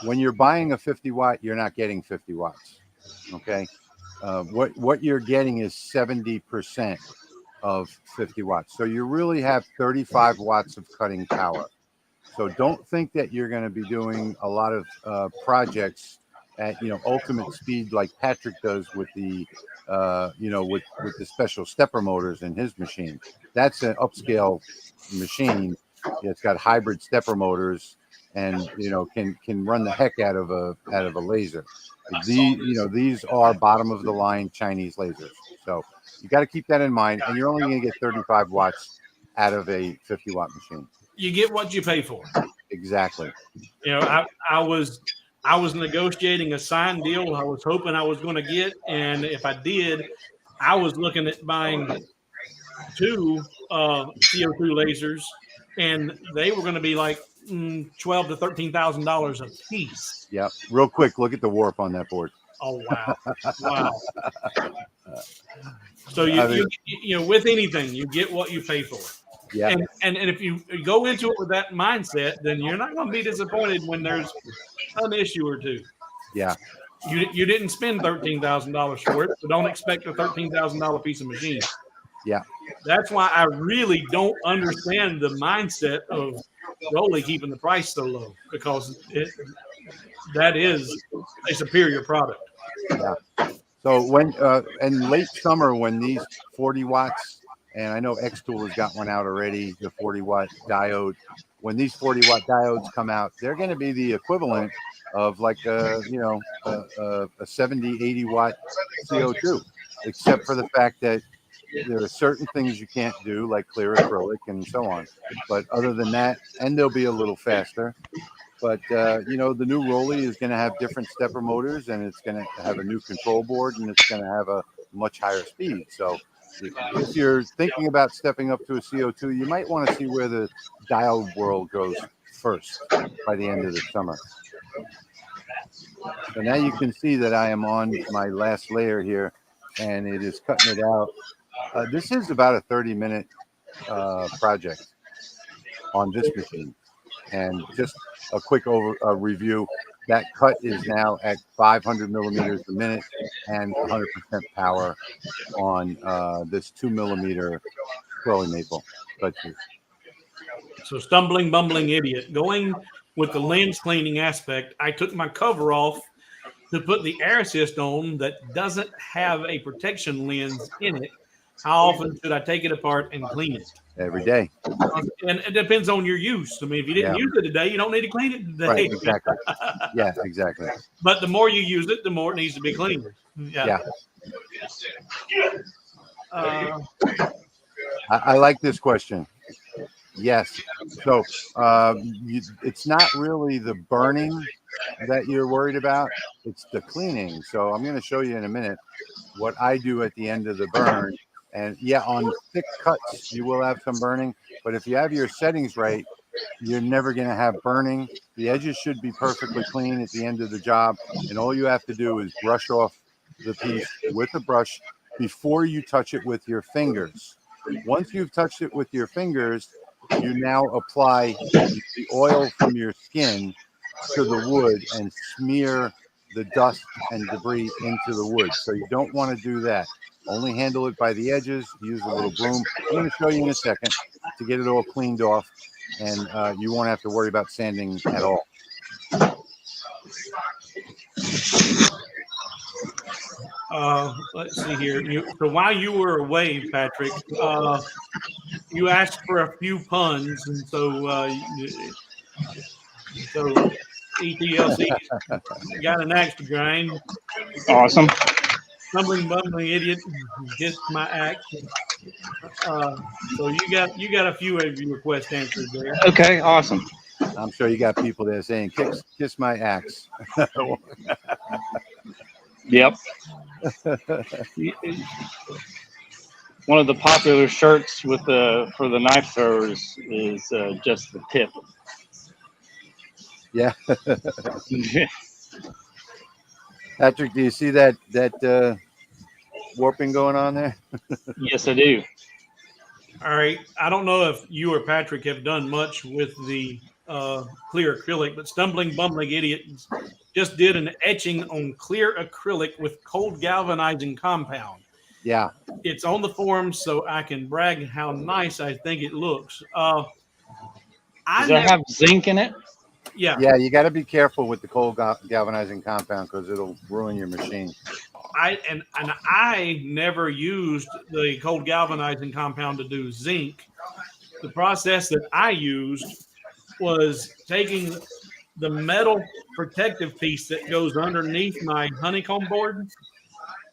when you're buying a 50 watt, you're not getting 50 watts. Okay. What you're getting is 70% of 50 watts. So you really have 35 watts of cutting power. So don't think that you're going to be doing a lot of projects at ultimate speed like Patrick does with the with the special stepper motors in his machine. That's an upscale machine. It's got hybrid stepper motors and can run the heck out of a laser. These are bottom of the line Chinese lasers. So you got to keep that in mind, and you're only going to get 35 watts out of a 50 watt machine. You get what you pay for. Exactly. I was negotiating a signed deal I was hoping I was going to get, and if I did, I was looking at buying 2 CO2 lasers, and they were going to be like $12,000 to $13,000 a piece. Yeah. Real quick, look at the warp on that board. Oh wow! Wow. So you with anything, you get what you pay for. Yeah. And if you go into it with that mindset, then you're not going to be disappointed when there's an issue or two. Yeah. You didn't spend $13,000 for it, so don't expect a $13,000 piece of machine. Yeah. That's why I really don't understand the mindset of Neroli keeping the price so low, because that is a superior product. Yeah. So when in late summer, when these 40 watts, and I know X-Tool has got one out already, the 40 watt diode. When these 40 watt diodes come out, they're going to be the equivalent of like a 70, 80 watt CO2, except for the fact that there are certain things you can't do, like clear acrylic and so on. But other than that, and they'll be a little faster. But the new Neroli is going to have different stepper motors, and it's going to have a new control board, and it's going to have a much higher speed. So if you're thinking about stepping up to a CO2, you might want to see where the diode world goes first by the end of the summer. So now you can see that I am on my last layer here, and it is cutting it out. This is about a 30-minute project on this machine. And just a quick review, that cut is now at 500 millimeters a minute and 100% power on this 2 millimeter curly maple. So stumbling, bumbling idiot. Going with the lens cleaning aspect, I took my cover off to put the air assist on that doesn't have a protection lens in it. How often should I take it apart and clean it? Every day. And it depends on your use. I mean, if you didn't use it today, you don't need to clean it today. Right, exactly. Yeah, exactly. But the more you use it, the more it needs to be cleaned. Yeah. I like this question. Yes. So it's not really the burning that you're worried about. It's the cleaning. So I'm going to show you in a minute what I do at the end of the burn. And yeah, on thick cuts, you will have some burning. But if you have your settings right, you're never going to have burning. The edges should be perfectly clean at the end of the job. And all you have to do is brush off the piece with a brush before you touch it with your fingers. Once you've touched it with your fingers, you now apply the oil from your skin to the wood and smear the dust and debris into the wood. So you don't want to do that. Only handle it by the edges. Use a little broom. I'm going to show you in a second to get it all cleaned off, and you won't have to worry about sanding at all. Let's see here. So while you were away, Patrick, you asked for a few puns, and so ETLC got an axe to grind. Awesome. Stumbling, bumbling idiot gets my axe. So you got a few of your request answers there. Okay, awesome. I'm sure you got people there saying, kiss my axe. Yep. One of the popular shirts with for the knife throwers is just the tip. Yeah. Patrick, do you see that warping going on there? Yes, I do. All right. I don't know if you or Patrick have done much with the clear acrylic, but Stumbling Bumbling Idiot just did an etching on clear acrylic with cold galvanizing compound. Yeah. It's on the forum, so I can brag how nice I think it looks. Does it have zinc in it? Yeah. Yeah, you got to be careful with the cold galvanizing compound because it'll ruin your machine. I never used the cold galvanizing compound to do zinc. The process that I used was taking the metal protective piece that goes underneath my honeycomb board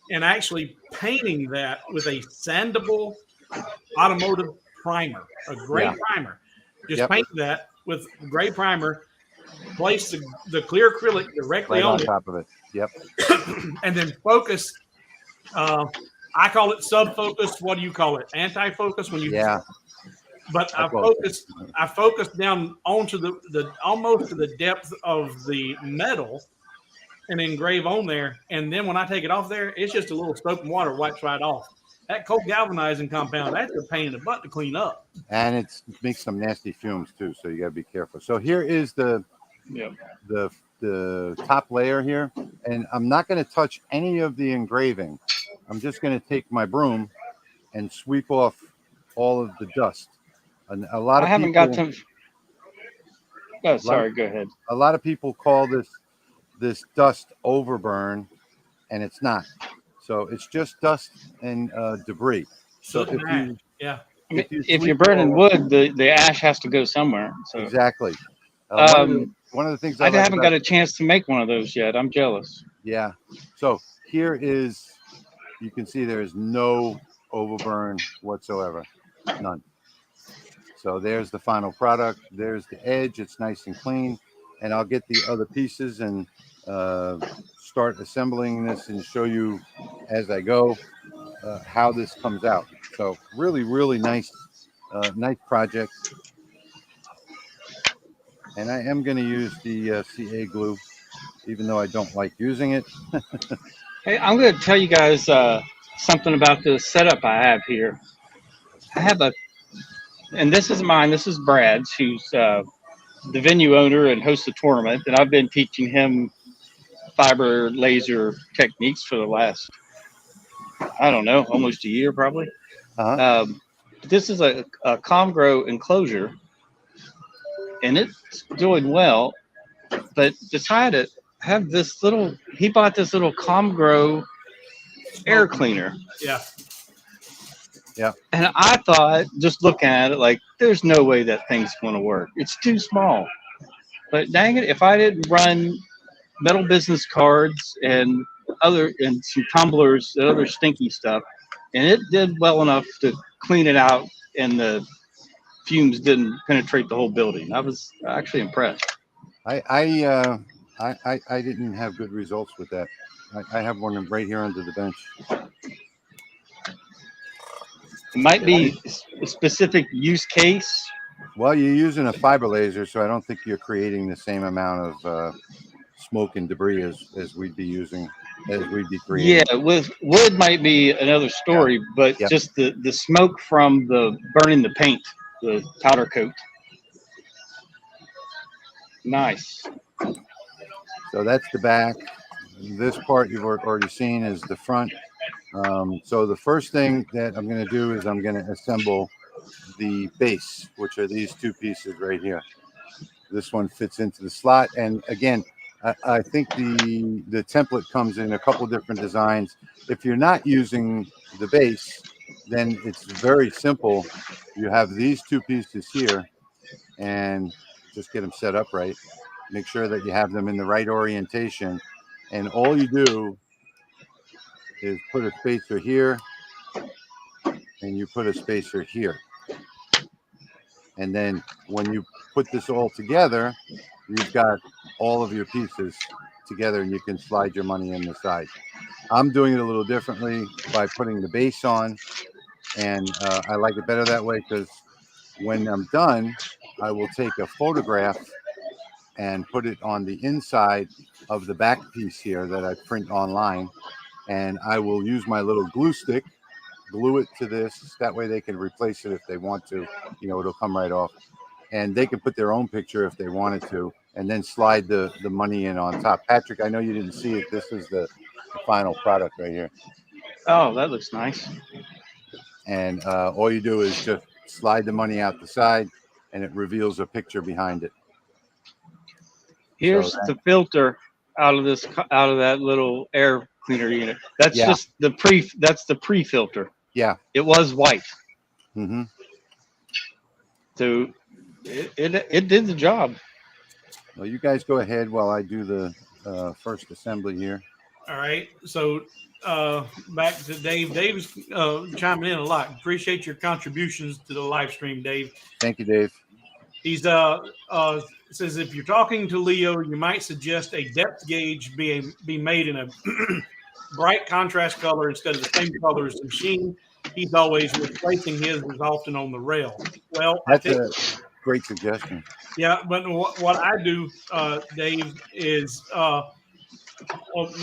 and actually painting that with a sandable automotive primer, a gray primer. Just paint that with gray primer, place the clear acrylic directly right on it, top of it. Yep. and then focus. I call it sub-focus. What do you call it? Anti-focus when you But I focused down onto the almost to the depth of the metal and engrave on there. And then when I take it off there, it's just a little soap and water wipes right off. That cold galvanizing compound, that's a pain in the butt to clean up. And it makes some nasty fumes too, so you got to be careful. So here is the top layer here, and I'm not going to touch any of the engraving. I'm just going to take my broom and sweep off all of the dust. And a lot of haven't people, got to. Oh, sorry. Go ahead. A lot of people call this dust overburn, and it's not. So it's just dust and debris. So if you're burning wood, the ash has to go somewhere. So exactly. One of the things I haven't got a chance to make one of those yet. I'm jealous. Yeah. So here is, you can see there is no overburn whatsoever, none. So there's the final product. There's the edge. It's nice and clean. And I'll get the other pieces and start assembling this and show you as I go how this comes out. So really, really nice, nice project. And I am going to use the CA glue, even though I don't like using it. Hey, I'm going to tell you guys something about the setup I have here. I have and this is mine. This is Brad's, who's the venue owner and hosts the tournament. And I've been teaching him fiber laser techniques for the last, I don't know, almost a year probably. This is a Comgrow enclosure, and it's doing well, but decided to have this little, he bought this little Comgrow air cleaner. Yeah. Yeah. And I thought, just looking at it, like, there's no way that thing's going to work. It's too small. But dang it, if I didn't run metal business cards and some tumblers and other stinky stuff, and it did well enough to clean it out, and the fumes didn't penetrate the whole building. I was actually impressed. I didn't have good results with that. I have one right here under the bench. It might be a specific use case. Well, you're using a fiber laser, so I don't think you're creating the same amount of smoke and debris as we'd be using, as we'd be creating. Yeah, with wood might be another story, but just the smoke from the burning the paint, the powder coat. Nice. So that's the back. This part you've already seen is the front. So the first thing that I'm going to do is I'm going to assemble the base, which are these two pieces right here. This one fits into the slot, and again, I think the template comes in a couple different designs. If you're not using the base, then it's very simple. You have these two pieces here, and just get them set up right. Make sure that you have them in the right orientation, and all you do is put a spacer here, and you put a spacer here. And then when you put this all together, you've got all of your pieces together, and you can slide your money in the side. I'm doing it a little differently by putting the base on, and I like it better that way because when I'm done, I will take a photograph and put it on the inside of the back piece here that I print online, and I will use my little glue stick, glue it to this. That way they can replace it if they want to. You know, it'll come right off. And they can put their own picture if they wanted to, and then slide the money in on top. Patrick, I know you didn't see it. This is the final product right here. Oh, that looks nice. And all you do is just slide the money out the side, and it reveals a picture behind it. Here's the filter out of that little air cleaner unit. That's just the pre-filter. Yeah. It was white. Mm-hmm. So it did the job. Well, you guys go ahead while I do the first assembly here. All right. So back to Dave. Dave's chiming in a lot. Appreciate your contributions to the live stream, Dave. Thank you, Dave. He's says if you're talking to Leo, you might suggest a depth gauge be made in a bright contrast color instead of the same color as the machine. He's always replacing his is often on the rail. Well, that's a great suggestion. Yeah, but what I do, Dave, is on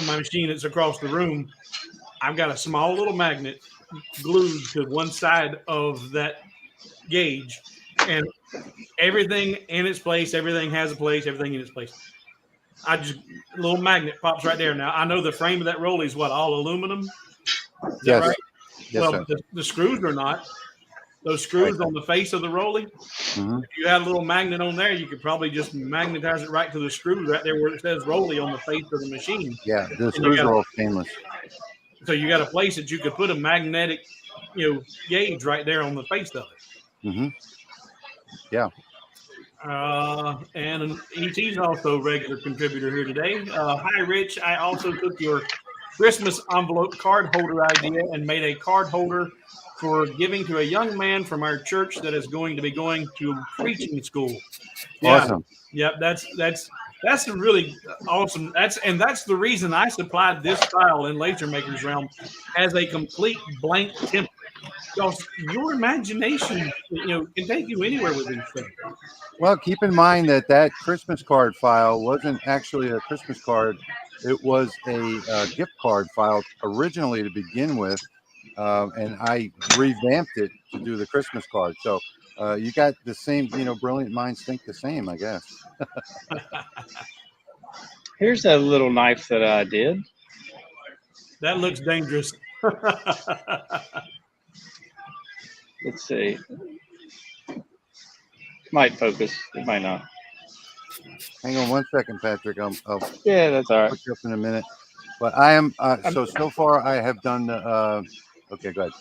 my machine that's across the room, I've got a small little magnet glued to one side of that gauge, and everything in its place, everything has a place, everything in its place. A little magnet pops right there. Now, I know the frame of that Rolly is all aluminum? Is yes. That right? Yes, well, the screws are not. Those screws on the face of the Rolly, if you had a little magnet on there, you could probably just magnetize it right to the screw right there where it says Rolly on the face of the machine. Yeah, the screws are all stainless. So you got a place that you could put a magnetic, gauge right there on the face of it. Mm-hmm. Yeah. And ET's also a regular contributor here today. Hi, Rich. I also took your Christmas envelope card holder idea and made a card holder for giving to a young man from our church that is going to be going to preaching school. Yeah. Awesome. Yep, that's really awesome. That's the reason I supplied this file in Laser Maker's Realm as a complete blank template. Because your imagination, can take you anywhere with these things. Well, keep in mind that Christmas card file wasn't actually a Christmas card. It was a gift card file originally to begin with, and I revamped it to do the Christmas card. So you got the same, brilliant minds think the same, I guess. Here's that little knife that I did. That looks dangerous. Let's see. Might focus. It might not. Hang on one second, Patrick. Yeah, that's all right. Put you up in a minute. But I am so far I have done the. Okay, go ahead.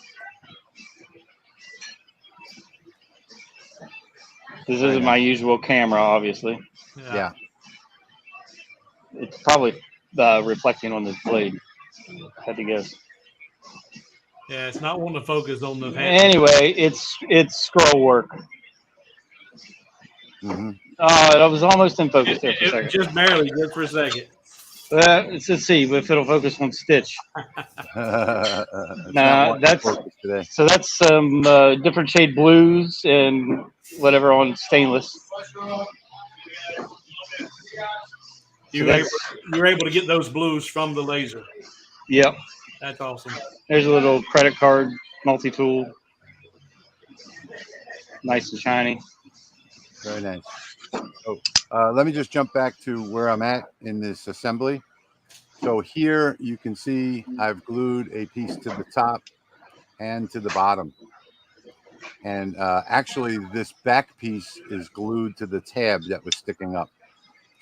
This isn't my usual camera, obviously. Yeah. It's probably reflecting on the blade. I had to guess. Yeah, it's not wanting to focus on the hand. Anyway, it's scroll work. Mm-hmm. It was almost in focus there for a second. Just barely, just for a second. Let's see if it'll focus on Stitch. That's some different shade blues and whatever on stainless. You were able to get those blues from the laser. Yep. That's awesome. There's a little credit card multi-tool. Nice and shiny. Very nice. Let me just jump back to where I'm at in this assembly. So here you can see I've glued a piece to the top and to the bottom. And actually this back piece is glued to the tab that was sticking up.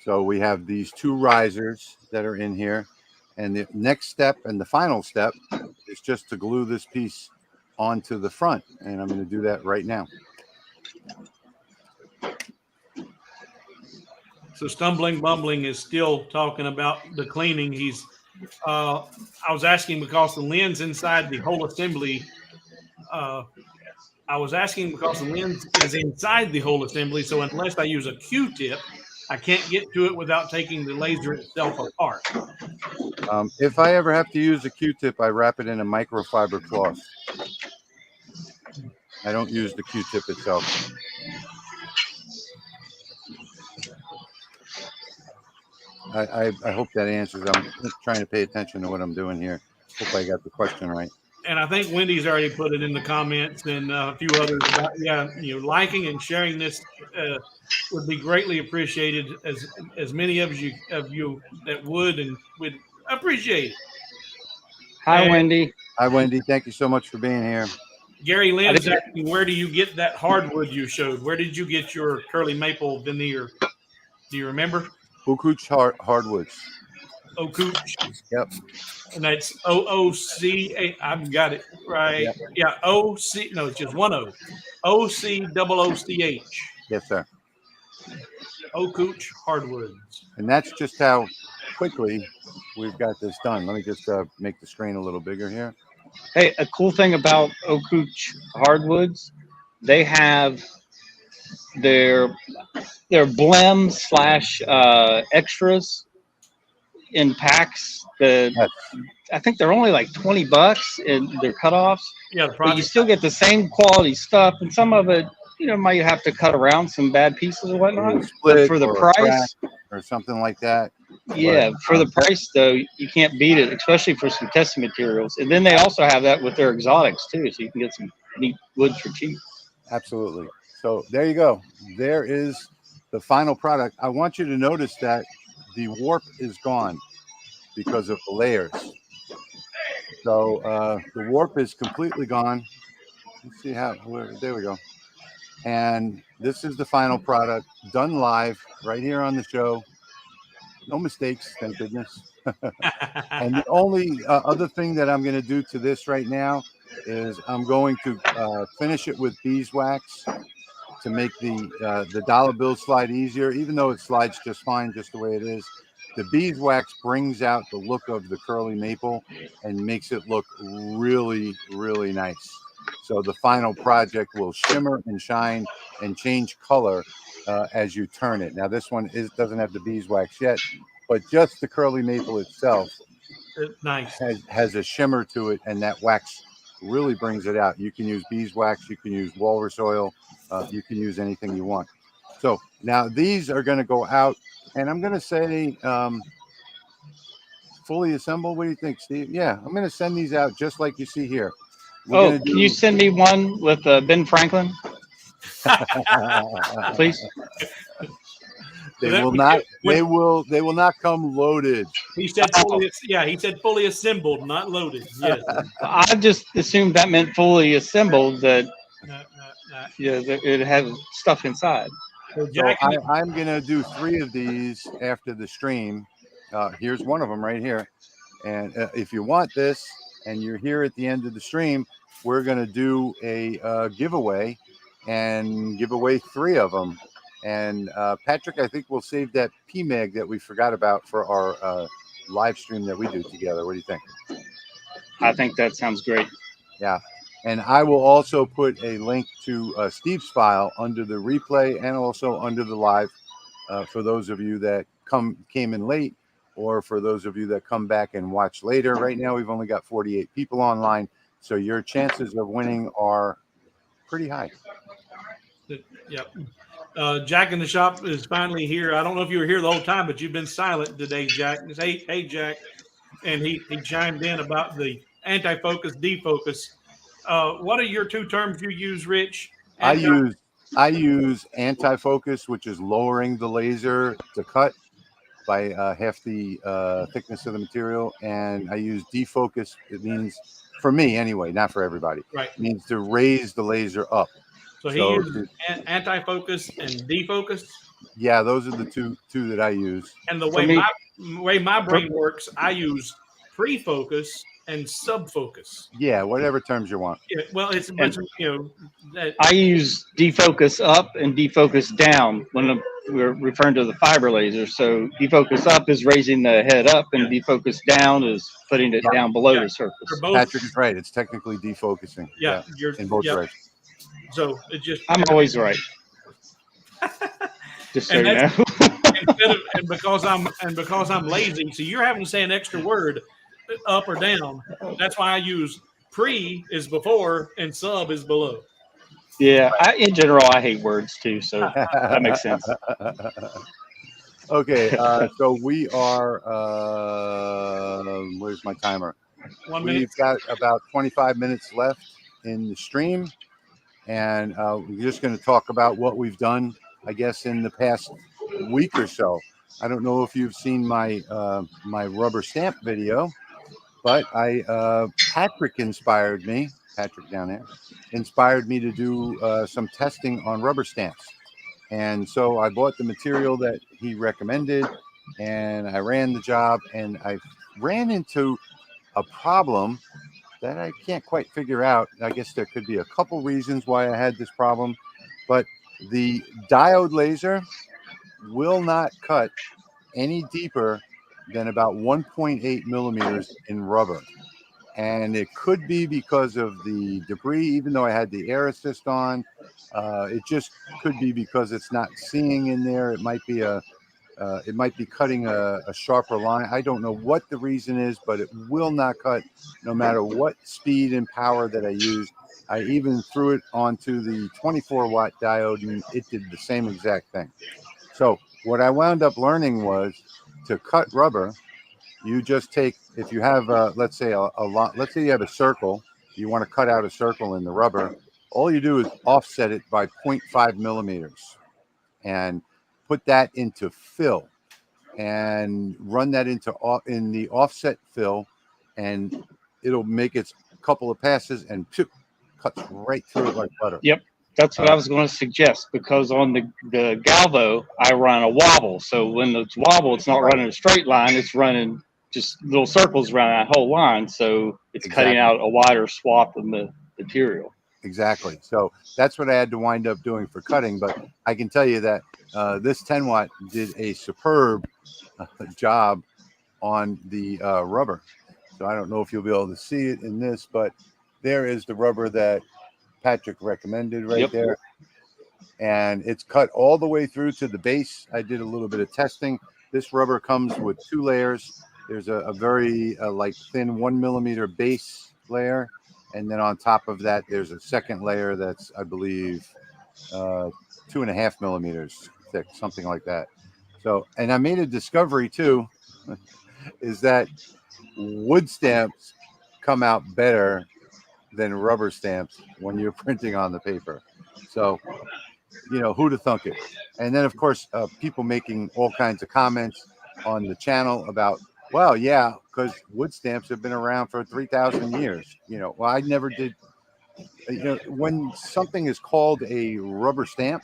So we have these two risers that are in here. And the next step and the final step is just to glue this piece onto the front. And I'm going to do that right now. So Stumbling Bumbling is still talking about the cleaning. He's I was asking because the lens inside the whole assembly I was asking because the lens is inside the whole assembly, so unless I use a Q-tip, I can't get to it without taking the laser itself apart. If I ever have to use a Q-tip, I wrap it in a microfiber cloth. I don't use the Q-tip itself. I hope that answers. I'm trying to pay attention to what I'm doing here. Hope I got the question right. And I think Wendy's already put it in the comments, and a few others about, liking and sharing this would be greatly appreciated. As many of you that would appreciate it. Hi, Wendy. Hi, Wendy. Thank you so much for being here. Gary Lynn's asking, where do you get that hardwood you showed? Where did you get your curly maple veneer? Do you remember? Okuch hardwoods. Okuch. Yep. And that's OOC. I've got it right. Yep. Yeah. OC. No, it's just one O. OCOOCH. Yes, sir. Okuch hardwoods. And that's just how quickly we've got this done. Let me just make the screen a little bigger here. Hey, a cool thing about Okuch hardwoods, they have their blems / extras in packs. I think they're only like $20 in their cutoffs. Yeah, but you still get the same quality stuff, and some of it, might have to cut around some bad pieces or whatnot. But for the price or something like that. Yeah, for the price though, you can't beat it, especially for some testing materials. And then they also have that with their exotics too, so you can get some neat woods for cheap. Absolutely. So there you go. There is the final product. I want you to notice that the warp is gone because of the layers. So the warp is completely gone. Let's see there we go. And this is the final product done live right here on the show. No mistakes, thank goodness. And the only other thing that I'm going to do to this right now is I'm going to finish it with beeswax to make the dollar bill slide easier, even though it slides just fine, just the way it is. The beeswax brings out the look of the curly maple and makes it look really, really nice. So the final project will shimmer and shine and change color as you turn it. Now this one doesn't have the beeswax yet, but just the curly maple itself nice has a shimmer to it, and that wax really brings it out. You can use beeswax, you can use walrus oil, you can use anything you want. So now these are going to go out, and I'm going to say fully assembled. What do you think, Steve? Yeah, I'm going to send these out just like you see here. Can you send me one with Ben Franklin? Please. They will not. They will not come loaded. He said, he said fully assembled, not loaded. Yes. I just assumed that meant fully assembled. That it has stuff inside. So I'm gonna do 3 of these after the stream. Here's one of them right here. And if you want this, and you're here at the end of the stream, we're gonna do a giveaway, and give away 3 of them. And Patrick, I think we'll save that PMAG that we forgot about for our live stream that we do together. What do you think? I think that sounds great. Yeah. And I will also put a link to Steve's file under the replay and also under the live for those of you that came in late, or for those of you that come back and watch later. Right now, we've only got 48 people online, so your chances of winning are pretty high. Yep. Jack in the shop is finally here. I don't know if you were here the whole time, but you've been silent today, Jack. Hey, Jack. And he chimed in about the anti-focus, defocus. What are your 2 terms you use, Rich? I use I use anti-focus, which is lowering the laser to cut by half the thickness of the material, and I use defocus. It means, for me anyway, not for everybody, Right. it means to raise the laser up. So he uses anti-focus and defocus. Yeah, those are the two that I use. And the For way me- my brain works, I use pre-focus and sub-focus. Yeah, whatever terms you want. Yeah, well, it's that, I use defocus up and defocus down when we're referring to the fiber laser. So defocus up is raising the head up, and defocus down is putting it down below the surface. they're both. Patrick is right. It's technically defocusing. Yeah, in both directions. So it just. I'm always right. Just so you know. and because I'm lazy, so you're having to say an extra word, up or down. That's why I use pre is before and sub is below. Yeah, in general, I hate words too, so that makes sense. Okay, so we are. Where's my timer? 1 minute. We've got about 25 minutes left in the stream, and we're just going to talk about what we've done, I guess, in the past week or so. I don't know if you've seen my my rubber stamp video, but Patrick inspired me. Patrick down there inspired me to do some testing on rubber stamps, and so I bought the material that he recommended, and I ran the job, and I ran into a problem that I can't quite figure out. I guess there could be a couple reasons why I had this problem, but the diode laser will not cut any deeper than about 1.8 millimeters in rubber. And it could be because of the debris, even though I had the air assist on. It just could be because it's not seeing in there. It might be cutting a sharper line. I don't know what the reason is, but it will not cut no matter what speed and power that I use. I even threw it onto the 24-watt diode, and it did the same exact thing. So what I wound up learning was to cut rubber, you just take, if you have, let's say let's say you have a circle, you want to cut out a circle in the rubber, all you do is offset it by 0.5 millimeters and put that into fill and run that in the offset fill, and it'll make its couple of passes and cuts right through it like butter. Yep. That's what I was going to suggest, because on the Galvo, I run a wobble. So when it's wobble, it's not running a straight line. It's running just little circles around that whole line. So it's cutting out a wider swath of the material. Exactly. So that's what I had to wind up doing for cutting. But I can tell you that this 10-watt did a superb job on the rubber. So I don't know if you'll be able to see it in this, but there is the rubber that Patrick recommended there, and it's cut all the way through to the base. I did a little bit of testing. This rubber comes with 2 layers. There's a very like thin 1 millimeter base layer, and then on top of that there's a second layer that's, I believe, 2.5 millimeters thick, something like that. So, and I made a discovery too, is that wood stamps come out better than rubber stamps when you're printing on the paper. So, who'd have thunk it? And then, of course, people making all kinds of comments on the channel about, well, yeah, because wood stamps have been around for 3,000 years. Well, I never did. When something is called a rubber stamp,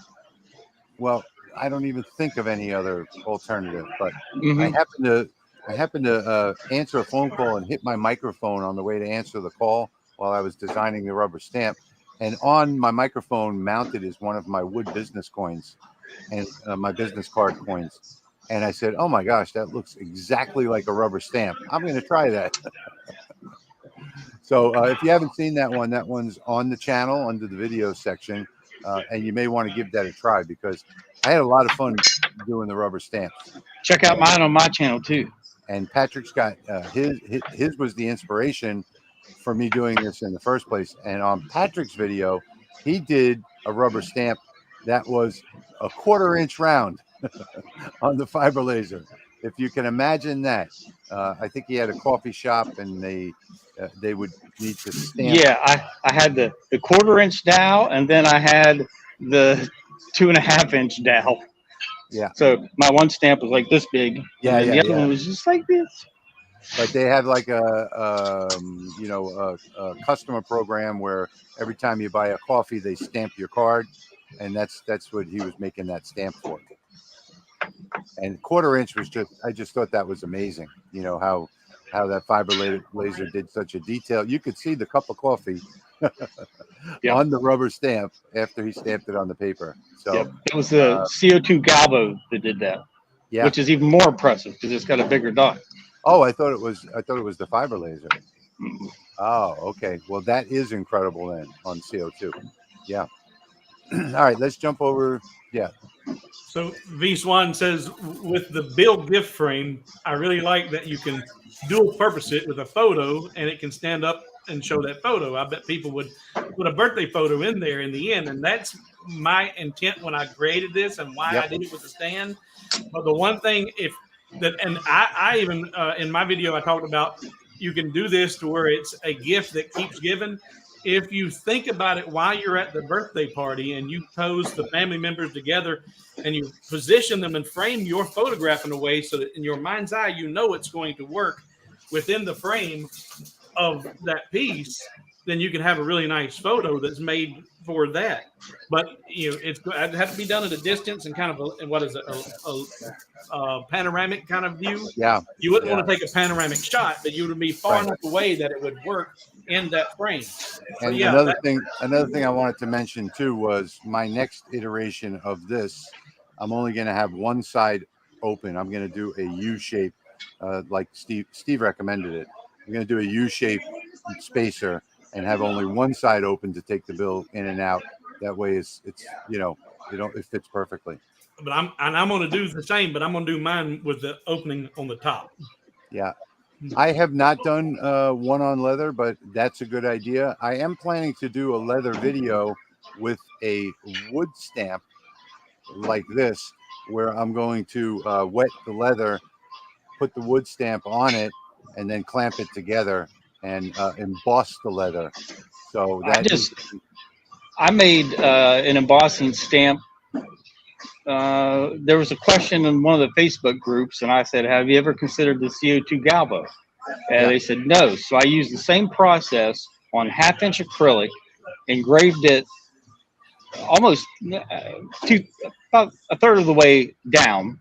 well, I don't even think of any other alternative. But I happened to answer a phone call and hit my microphone on the way to answer the call while I was designing the rubber stamp, and on my microphone mounted is one of my wood business coins and my business card coins. And I said, oh my gosh, that looks exactly like a rubber stamp. I'm going to try that. So if you haven't seen that one's on the channel under the video section, and you may want to give that a try, because I had a lot of fun doing the rubber stamps. Check out mine on my channel too. And Patrick's got his was the inspiration for me doing this in the first place. And on Patrick's video, he did a rubber stamp that was a 1/4 inch round on the fiber laser. If you can imagine that. I think he had a coffee shop, and they would need to stamp. Yeah, I had the 1/4 inch dowel, and then I had the 2.5-inch dowel. Yeah. So my one stamp was like this big. Yeah, and yeah, the other yeah. one was just like this. But they have like a customer program where every time you buy a coffee, they stamp your card, and that's what he was making that stamp for. And 1/4 inch was I just thought that was amazing. You know how that fiber laser did such a detail. You could see the cup of coffee on the rubber stamp after he stamped it on the paper. So it was the CO2 Galvo that did that. Yeah. Which is even more impressive because it's got a bigger dot. Oh, I thought it was the fiber laser. Oh, okay. Well, that is incredible then on CO2. Yeah. All right, let's jump over. Yeah. So V Swan says, with the Bill gift frame, I really like that you can dual purpose it with a photo and it can stand up and show that photo. I bet people would put a birthday photo in there in the end. And that's my intent when I created this and why I did it with the stand. But the one thing I even in my video, I talked about you can do this to where it's a gift that keeps giving. If you think about it while you're at the birthday party and you pose the family members together and you position them and frame your photograph in a way so that in your mind's eye, you know it's going to work within the frame of that piece, then you can have a really nice photo that's made for that. But it has to be done at a distance and kind of a panoramic kind of view. Yeah. You wouldn't want to take a panoramic shot, but you would be far enough away that it would work in that frame. And another thing I wanted to mention too was my next iteration of this. I'm only going to have one side open. I'm going to do a U shape, like Steve recommended it. I'm going to do a U shape spacer and have only one side open to take the bill in and out. That way, it fits perfectly. But I'm going to do the same, but I'm going to do mine with the opening on the top. Yeah. I have not done one on leather, but that's a good idea. I am planning to do a leather video with a wood stamp like this, where I'm going to wet the leather, put the wood stamp on it, and then clamp it together and emboss the leather. So I made an embossing stamp. There was a question in one of the Facebook groups, and I said, "Have you ever considered the CO2 Galvo?" And they said no. So I used the same process on 1/2-inch acrylic, engraved it almost about a third of the way down,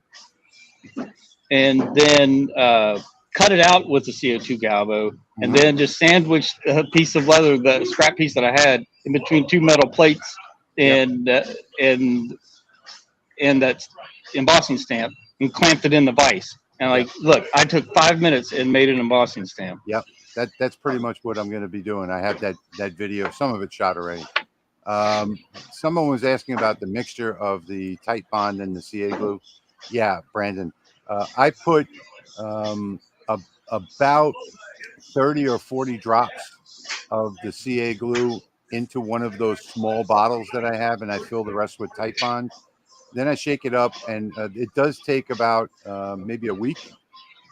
and then cut it out with the CO2 Galvo, and then just sandwiched a piece of leather, the scrap piece that I had, in between two metal plates, and that embossing stamp, and clamped it in the vise. And look, I took 5 minutes and made an embossing stamp. Yep, that's pretty much what I'm going to be doing. I have that video, some of it shot already. Someone was asking about the mixture of the tight bond and the CA glue. Yeah, Brandon, I put about 30 or 40 drops of the CA glue into one of those small bottles that I have, and I fill the rest with tight bond. Then I shake it up, and it does take about maybe a week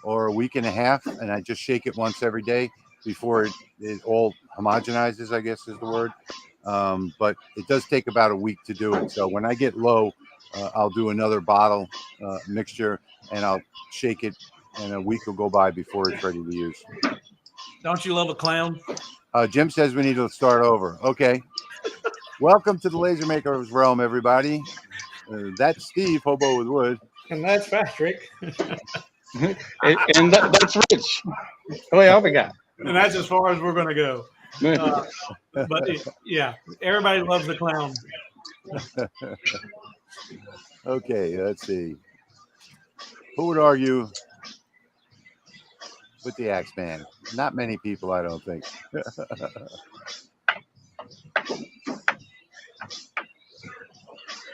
or a week and a half, and I just shake it once every day before it all homogenizes, I guess is the word. But it does take about a week to do it. So when I get low, I'll do another bottle mixture, and I'll shake it, and a week will go by before it's ready to use. Don't you love a clown? Jim says we need to start over. Okay. Welcome to the Laser Maker's Realm, everybody. That's Steve, Hobo with Wood. And that's Patrick. and that's Rich. Oh, yeah, I forgot. And that's as far as we're going to go. But yeah, everybody loves the clown. Okay, let's see. Who would argue with the Axeman? Not many people, I don't think.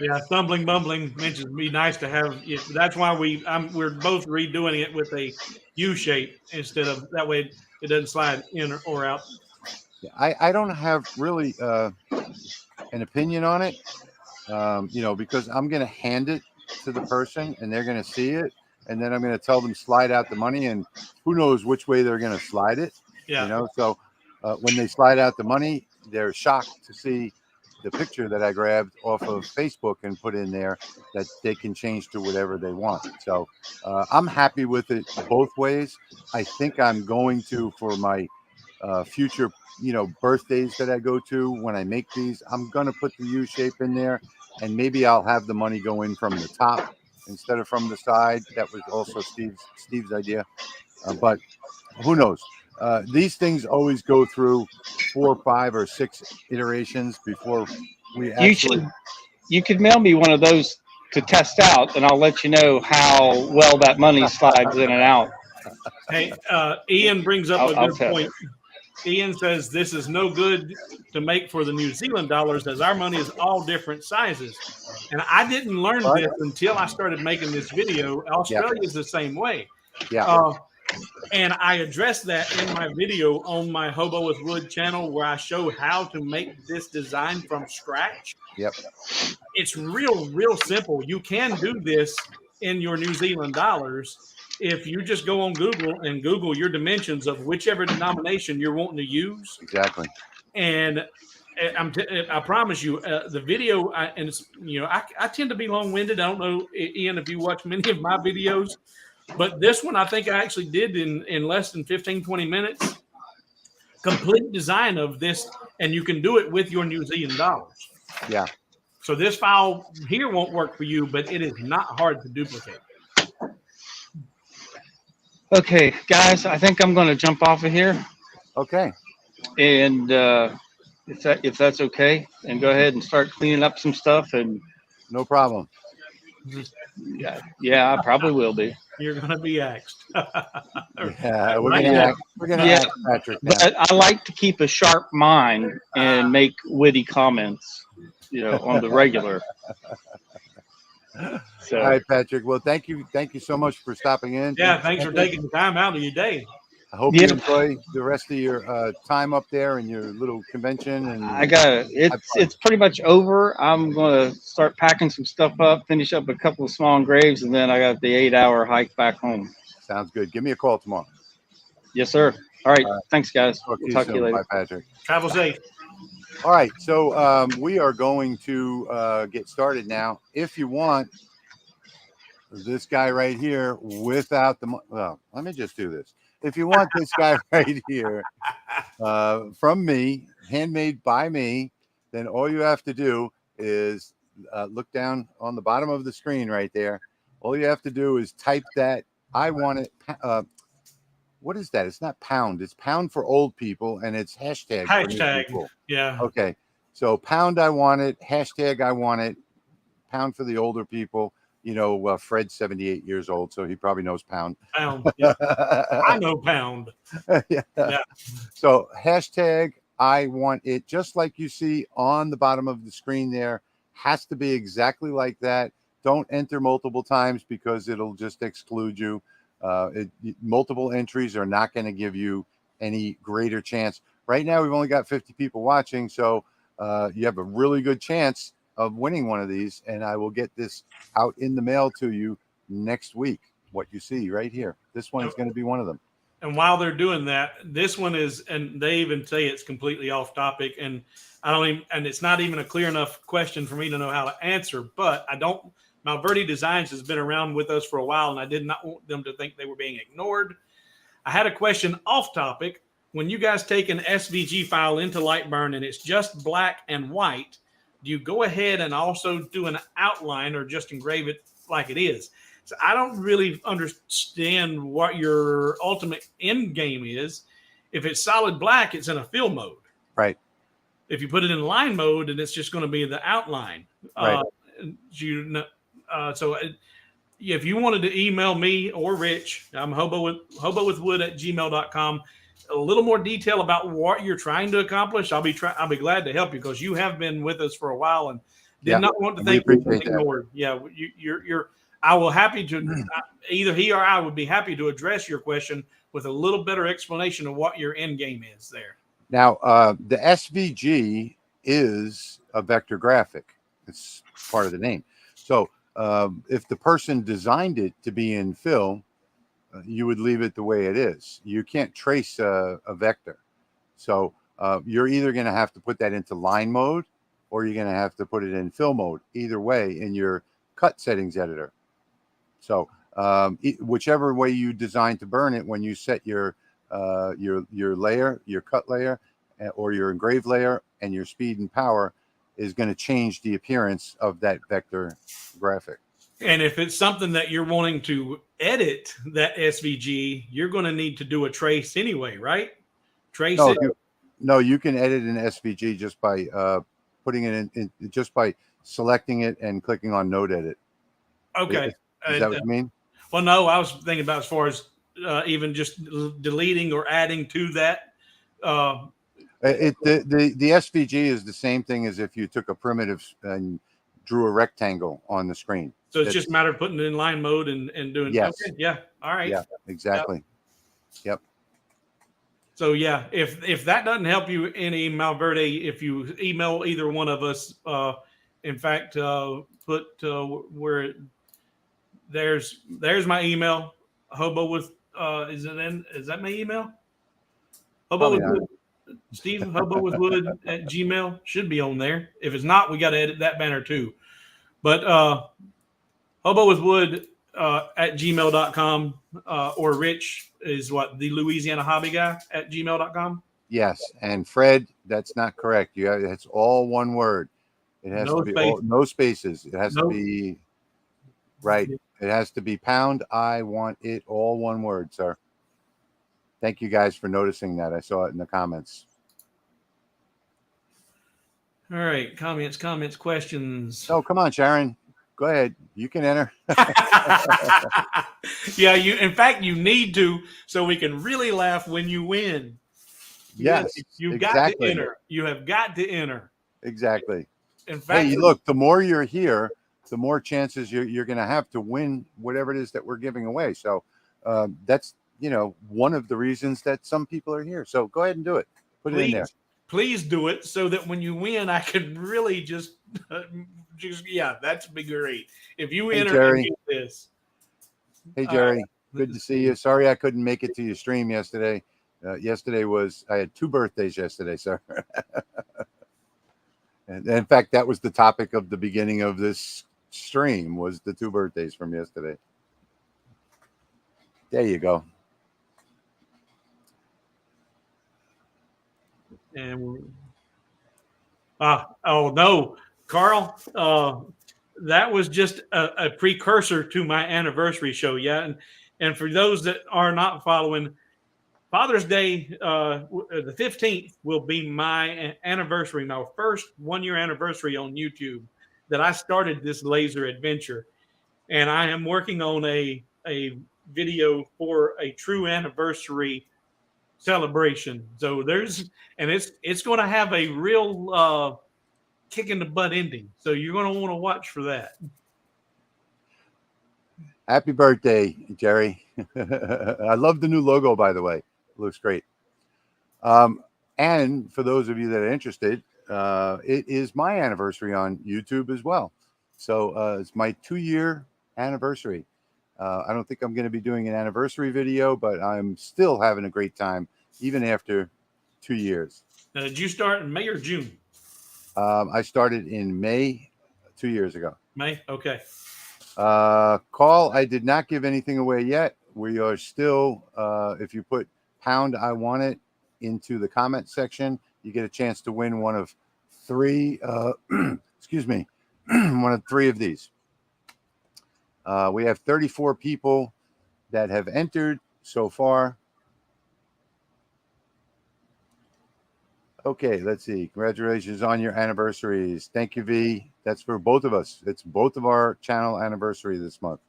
Yeah, stumbling, bumbling mentions it'd be nice to have. That's why we're both redoing it with a U shape instead of that way it doesn't slide in or out. I don't have really an opinion on it, because I'm going to hand it to the person and they're going to see it, and then I'm going to tell them slide out the money, and who knows which way they're going to slide it. Yeah. So when they slide out the money, they're shocked to see the picture that I grabbed off of Facebook and put in there that they can change to whatever they want. So I'm happy with it both ways. I think I'm going to, for my future, birthdays that I go to when I make these, I'm going to put the U shape in there, and maybe I'll have the money go in from the top instead of from the side. That was also Steve's idea, but who knows? These things always go through 4, 5, or 6 iterations before we You actually. you could mail me one of those to test out, and I'll let you know how well that money slides in and out. Hey, Ian brings up a I'll good test. point. Ian says this is no good to make for the New Zealand dollars, as our money is all different sizes. And I didn't learn this until I started making this video. Australia is the same way. Yeah. And I addressed that in my video on my Hobo with Wood channel, where I show how to make this design from scratch. Yep. It's real simple. You can do this in your New Zealand dollars if you just go on Google and Google your dimensions of whichever denomination you're wanting to use. Exactly. And I promise you, the video, and it's, I tend to be long-winded. I don't know, Ian, if you watch many of my videos, but this one I think I actually did in less than 15, 20 minutes. Complete design of this, and you can do it with your New Zealand dollars. Yeah. So this file here won't work for you, but it is not hard to duplicate. Okay, guys, I think I'm going to jump off of here. Okay. And if that's okay, and go ahead and start cleaning up some stuff. And no problem. Yeah, I probably will be. You're going to be axed. Yeah, we're gonna ask Patrick now. But I like to keep a sharp mind and make witty comments, on the regular. So. All right, Patrick. Well, thank you so much for stopping in. Yeah, thanks for taking the time out of your day. I hope you enjoy the rest of your time up there and your little convention. And I got it's pretty much over. I'm gonna start packing some stuff up, finish up a couple of small engraves, and then I got the 8-hour hike back home. Sounds good. Give me a call tomorrow. Yes, sir. All right. Thanks, guys. We'll talk to you later. Bye, Patrick. Travel safe. All right, so we are going to get started now. If you want this guy right here without the, well, let me just do this. If you want this guy right here from me, handmade by me, then all you have to do is look down on the bottom of the screen right there. All you have to do is type that. I want it. What is that? It's not pound. It's pound for old people, and it's hashtag. Hashtag. For Yeah. Okay. So pound, I want it. Hashtag, I want it. Pound for the older people. Fred's 78 years old, so he probably knows pound. Pound. Yeah. I know pound. Yeah. So hashtag, I want it, just like you see on the bottom of the screen there. Has to be exactly like that. Don't enter multiple times because it'll just exclude you. Multiple entries are not going to give you any greater chance. Right now, we've only got 50 people watching, so you have a really good chance of winning one of these, and I will get this out in the mail to you next week. What you see right here, this one is going to be one of them. And while they're doing that, this one is, and they even say it's completely off topic, and and it's not even a clear enough question for me to know how to answer. But Malverde Designs has been around with us for a while, and I did not want them to think they were being ignored. I had a question off topic. When you guys take an SVG file into Lightburn and it's just black and white, do you go ahead and also do an outline or just engrave it like it is? So I don't really understand what your ultimate end game is. If it's solid black, it's in a fill mode. Right. If you put it in line mode, then it's just going to be the outline. Right. So if you wanted to email me or Rich, I'm hobowithwood@gmail.com. A little more detail about what you're trying to accomplish. I'll be glad to help you, because you have been with us for a while and did not want to think we were ignored. Yeah, I will happy to either he or I would be happy to address your question with a little better explanation of what your end game is there. Now, the SVG is a vector graphic. It's part of the name. So if the person designed it to be in fill, you would leave it the way it is. You can't trace a vector. So you're either going to have to put that into line mode, or you're going to have to put it in fill mode. Either way, in your cut settings editor. So whichever way you design to burn it, when you set your layer, your cut layer, or your engrave layer, and your speed and power, is going to change the appearance of that vector graphic. And if it's something that you're wanting to edit that SVG, you're going to need to do a trace anyway, right? Trace No, it. you can edit an SVG just by putting it in just by selecting it and clicking on Node Edit. Okay. Is that what you mean? Well, no, I was thinking about as far as even just deleting or adding to that. The SVG is the same thing as if you took a primitive and drew a rectangle on the screen. So it's just a matter of putting it in line mode and doing. Yes. Okay, yeah. All right. Yeah, exactly. Yep. So yeah, if that doesn't help you any, Malverde, if you email either one of us, in fact, put where there's my email. Hobo with is that my email? Hobo with Wood. Steve, Hobo with Wood at Gmail should be on there. If it's not, we got to edit that banner too. But Hobo with Wood at gmail.com or Rich is what, the Louisiana Hobby Guy at gmail.com. Yes, and Fred, that's not correct. It's all one word. It has to be no spaces. It has to be right. It has to be pound. I want it all one word, sir. Thank you guys for noticing that. I saw it in the comments. All right, comments, questions. Oh, come on, Sharon. Go ahead. You can enter. Yeah, in fact, you need to, so we can really laugh when you win. Yes, you've exactly. got to enter. You have got to enter. Exactly. In fact, hey, look, the more you're here, the more chances you're going to have to win whatever it is that we're giving away. So that's, one of the reasons that some people are here. So go ahead and do it. Put it in there. Please do it so that when you win, I can really just that'd be great. If you enter and get this. Hey, Jerry. Good to see you. Sorry I couldn't make it to your stream yesterday. I had 2 birthdays yesterday, sir. And in fact, that was the topic of the beginning of this stream, was the 2 birthdays from yesterday. There you go. And oh no, Carl, that was just a precursor to my anniversary show. Yeah, and for those that are not following, Father's Day, the 15th will be my anniversary, my first 1-year anniversary on YouTube that I started this laser adventure, and I am working on a video for a true anniversary celebration. So it's going to have a real kick in the butt ending. So you're going to want to watch for that. Happy birthday, Jerry. I love the new logo, by the way. It looks great. And for those of you that are interested, it is my anniversary on YouTube as well. So it's my 2-year anniversary. I don't think I'm going to be doing an anniversary video, but I'm still having a great time, even after 2 years. Now, did you start in May or June? I started in May 2 years ago. May? Okay. Call, I did not give anything away yet. We are still, if you put pound I want it into the comment section, you get a chance to win one of 3, excuse me, one of 3 of these. We have 34 people that have entered so far. Okay, let's see. Congratulations on your anniversaries. Thank you, V. That's for both of us. It's both of our channel anniversary this month.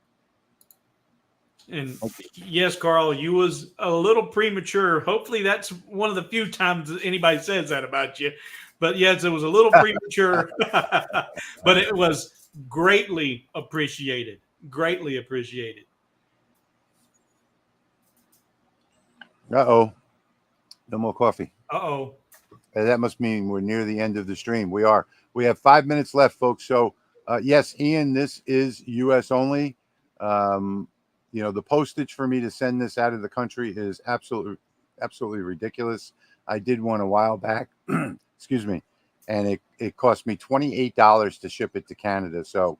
And yes, Carl, you was a little premature. Hopefully that's one of the few times that anybody says that about you. But yes, it was a little premature, but it was greatly appreciated. Greatly appreciated. Uh-oh. No more coffee. Uh-oh. That must mean we're near the end of the stream. We are. We have 5 minutes left, folks. So, yes, Ian, this is U.S. only. The postage for me to send this out of the country is absolutely ridiculous. I did one a while back, excuse me, and it cost me $28 to ship it to Canada. So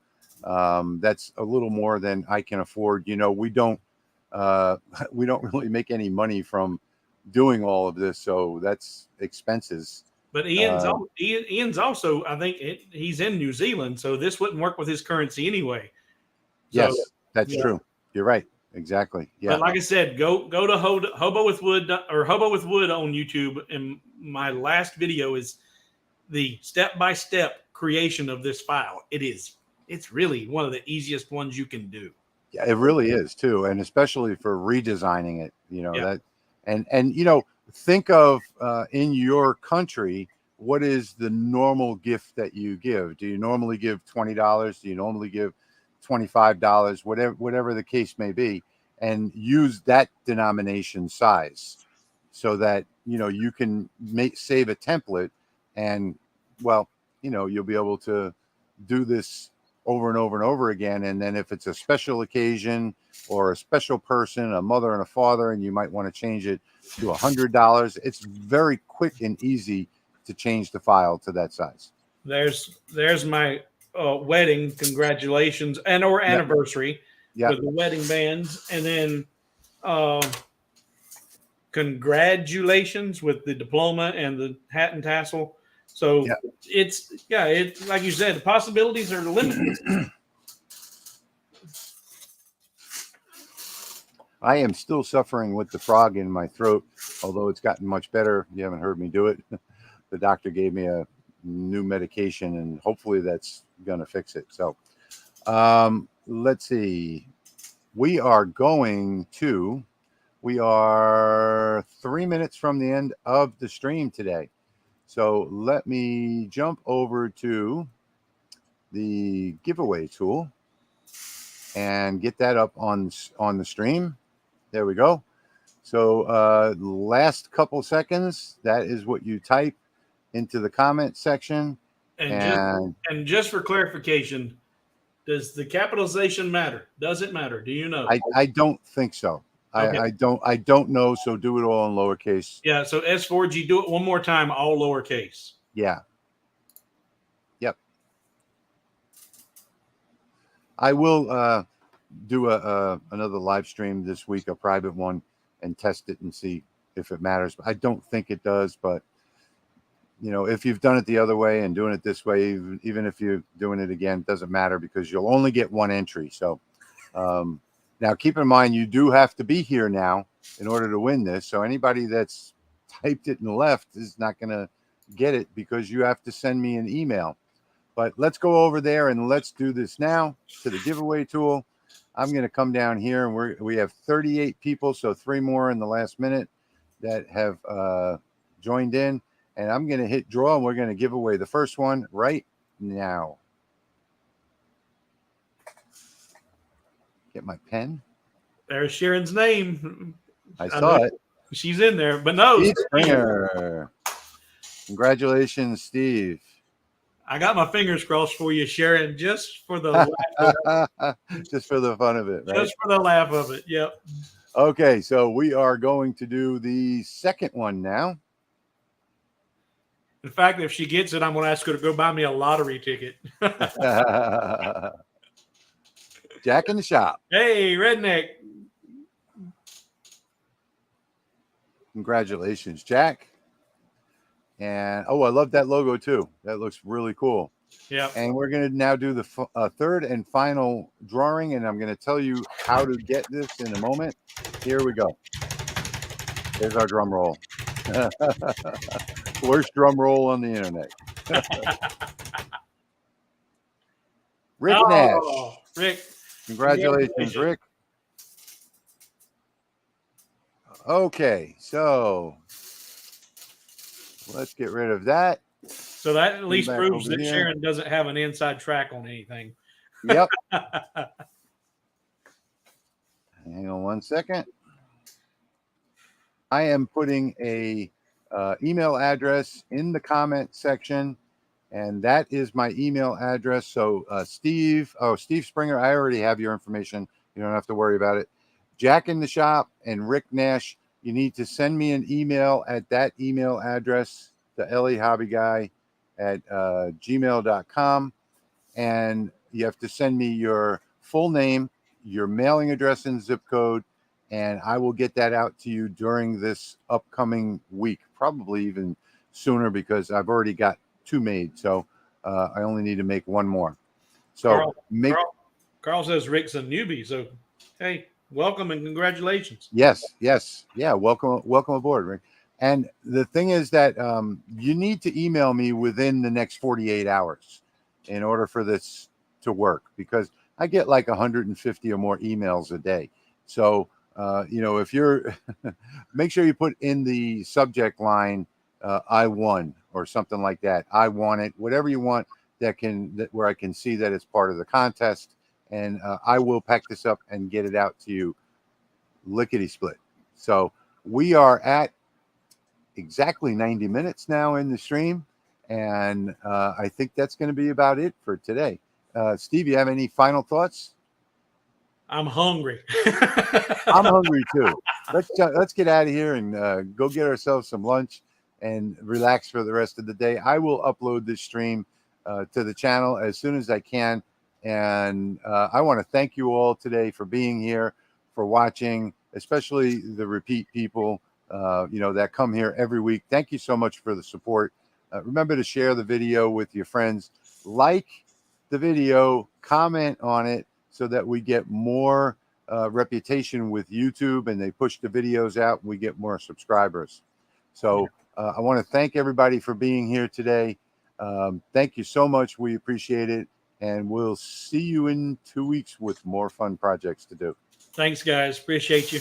that's a little more than I can afford. You know, we don't really make any money from doing all of this, so that's expenses. But Ian's also, I think he's in New Zealand, so this wouldn't work with his currency anyway. So, yes, that's true. You're right. Exactly. Yeah. But like I said, go to Hobo with Wood or Hobo with Wood on YouTube, and my last video is the step-by-step creation of this file. It's really one of the easiest ones you can do. Yeah, it really is too, and especially for redesigning it. You know that, and you know, think of in your country, what is the normal gift that you give? Do you normally give $20? Do you normally give $25? Whatever the case may be, and use that denomination size, so that you know you can save a template, and well, you know, you'll be able to do this over and over and over again. And then if it's a special occasion or a special person, a mother and a father, and you might want to change it to $100, it's very quick and easy to change the file to that size. There's my wedding congratulations and or anniversary with the wedding bands, and then congratulations with the diploma and the hat and tassel. So it's like you said, the possibilities are limitless. I am still suffering with the frog in my throat, although it's gotten much better. You haven't heard me do it. The doctor gave me a new medication, and hopefully that's going to fix it. So let's see. We are 3 minutes from the end of the stream today. So let me jump over to the giveaway tool and get that up on the stream. There we go. So last couple seconds, that is what you type into the comment section. And just for clarification, does the capitalization matter? Does it matter? Do you know? I don't think so. Okay. I don't know. So do it all in lowercase. Yeah. So S4G, do it one more time, all lowercase. Yeah. Yep. I will do another live stream this week, a private one, and test it and see if it matters. I don't think it does, but you know, if you've done it the other way and doing it this way, even if you're doing it again, it doesn't matter because you'll only get one entry. So now keep in mind, you do have to be here now in order to win this. So anybody that's typed it and left is not going to get it because you have to send me an email. But let's go over there and let's do this now to the giveaway tool. I'm going to come down here, and we have 38 people, so 3 more in the last minute that have joined in. And I'm going to hit draw, and we're going to give away the first one right now. Get my pen. There's Sharon's name. I saw it. She's in there, but no. Steve Springer. Congratulations, Steve. I got my fingers crossed for you, Sharon, just for the laugh of it. Just for the fun of it, right? Just for the laugh of it, yep. Okay, so we are going to do the second one now. In fact, if she gets it, I'm going to ask her to go buy me a lottery ticket. Jack in the shop. Hey, Redneck. Congratulations, Jack. And, I love that logo, too. That looks really cool. Yeah. And we're going to now do the third and final drawing, and I'm going to tell you how to get this in a moment. Here we go. There's our drum roll. Worst drum roll on the internet. Rick Nash. Rick. Congratulations, Rick. Okay, so let's get rid of that. So that at least proves that Sharon doesn't have an inside track on anything. Yep. Hang on one second. I am putting a email address in the comment section, and that is my email address. So Steve Springer, I already have your information. You don't have to worry about it. Jack in the Shop and Rick Nash, you need to send me an email at that email address, the LA Hobby Guy at gmail.com. And you have to send me your full name, your mailing address and zip code, and I will get that out to you during this upcoming week, probably even sooner because I've already got 2 made. So I only need to make 1 more. So Carl says Rick's a newbie. So, hey, welcome and congratulations. Yes. Yeah. Welcome aboard, Rick. And the thing is that you need to email me within the next 48 hours in order for this to work, because I get like 150 or more emails a day. So, if you're, make sure you put in the subject line, I won or something like that. I want it, whatever you want where I can see that it's part of the contest. And I will pack this up and get it out to you lickety split. So we are at exactly 90 minutes now in the stream. And I think that's going to be about it for today. Steve, you have any final thoughts? I'm hungry. I'm hungry too. Let's get out of here and go get ourselves some lunch and relax for the rest of the day. I will upload this stream to the channel as soon as I can. And I want to thank you all today for being here, for watching, especially the repeat people, that come here every week. Thank you so much for the support. Remember to share the video with your friends, like the video, comment on it so that we get more reputation with YouTube and they push the videos out and we get more subscribers. So I want to thank everybody for being here today. Thank you so much. We appreciate it. And we'll see you in 2 weeks with more fun projects to do. Thanks, guys. Appreciate you.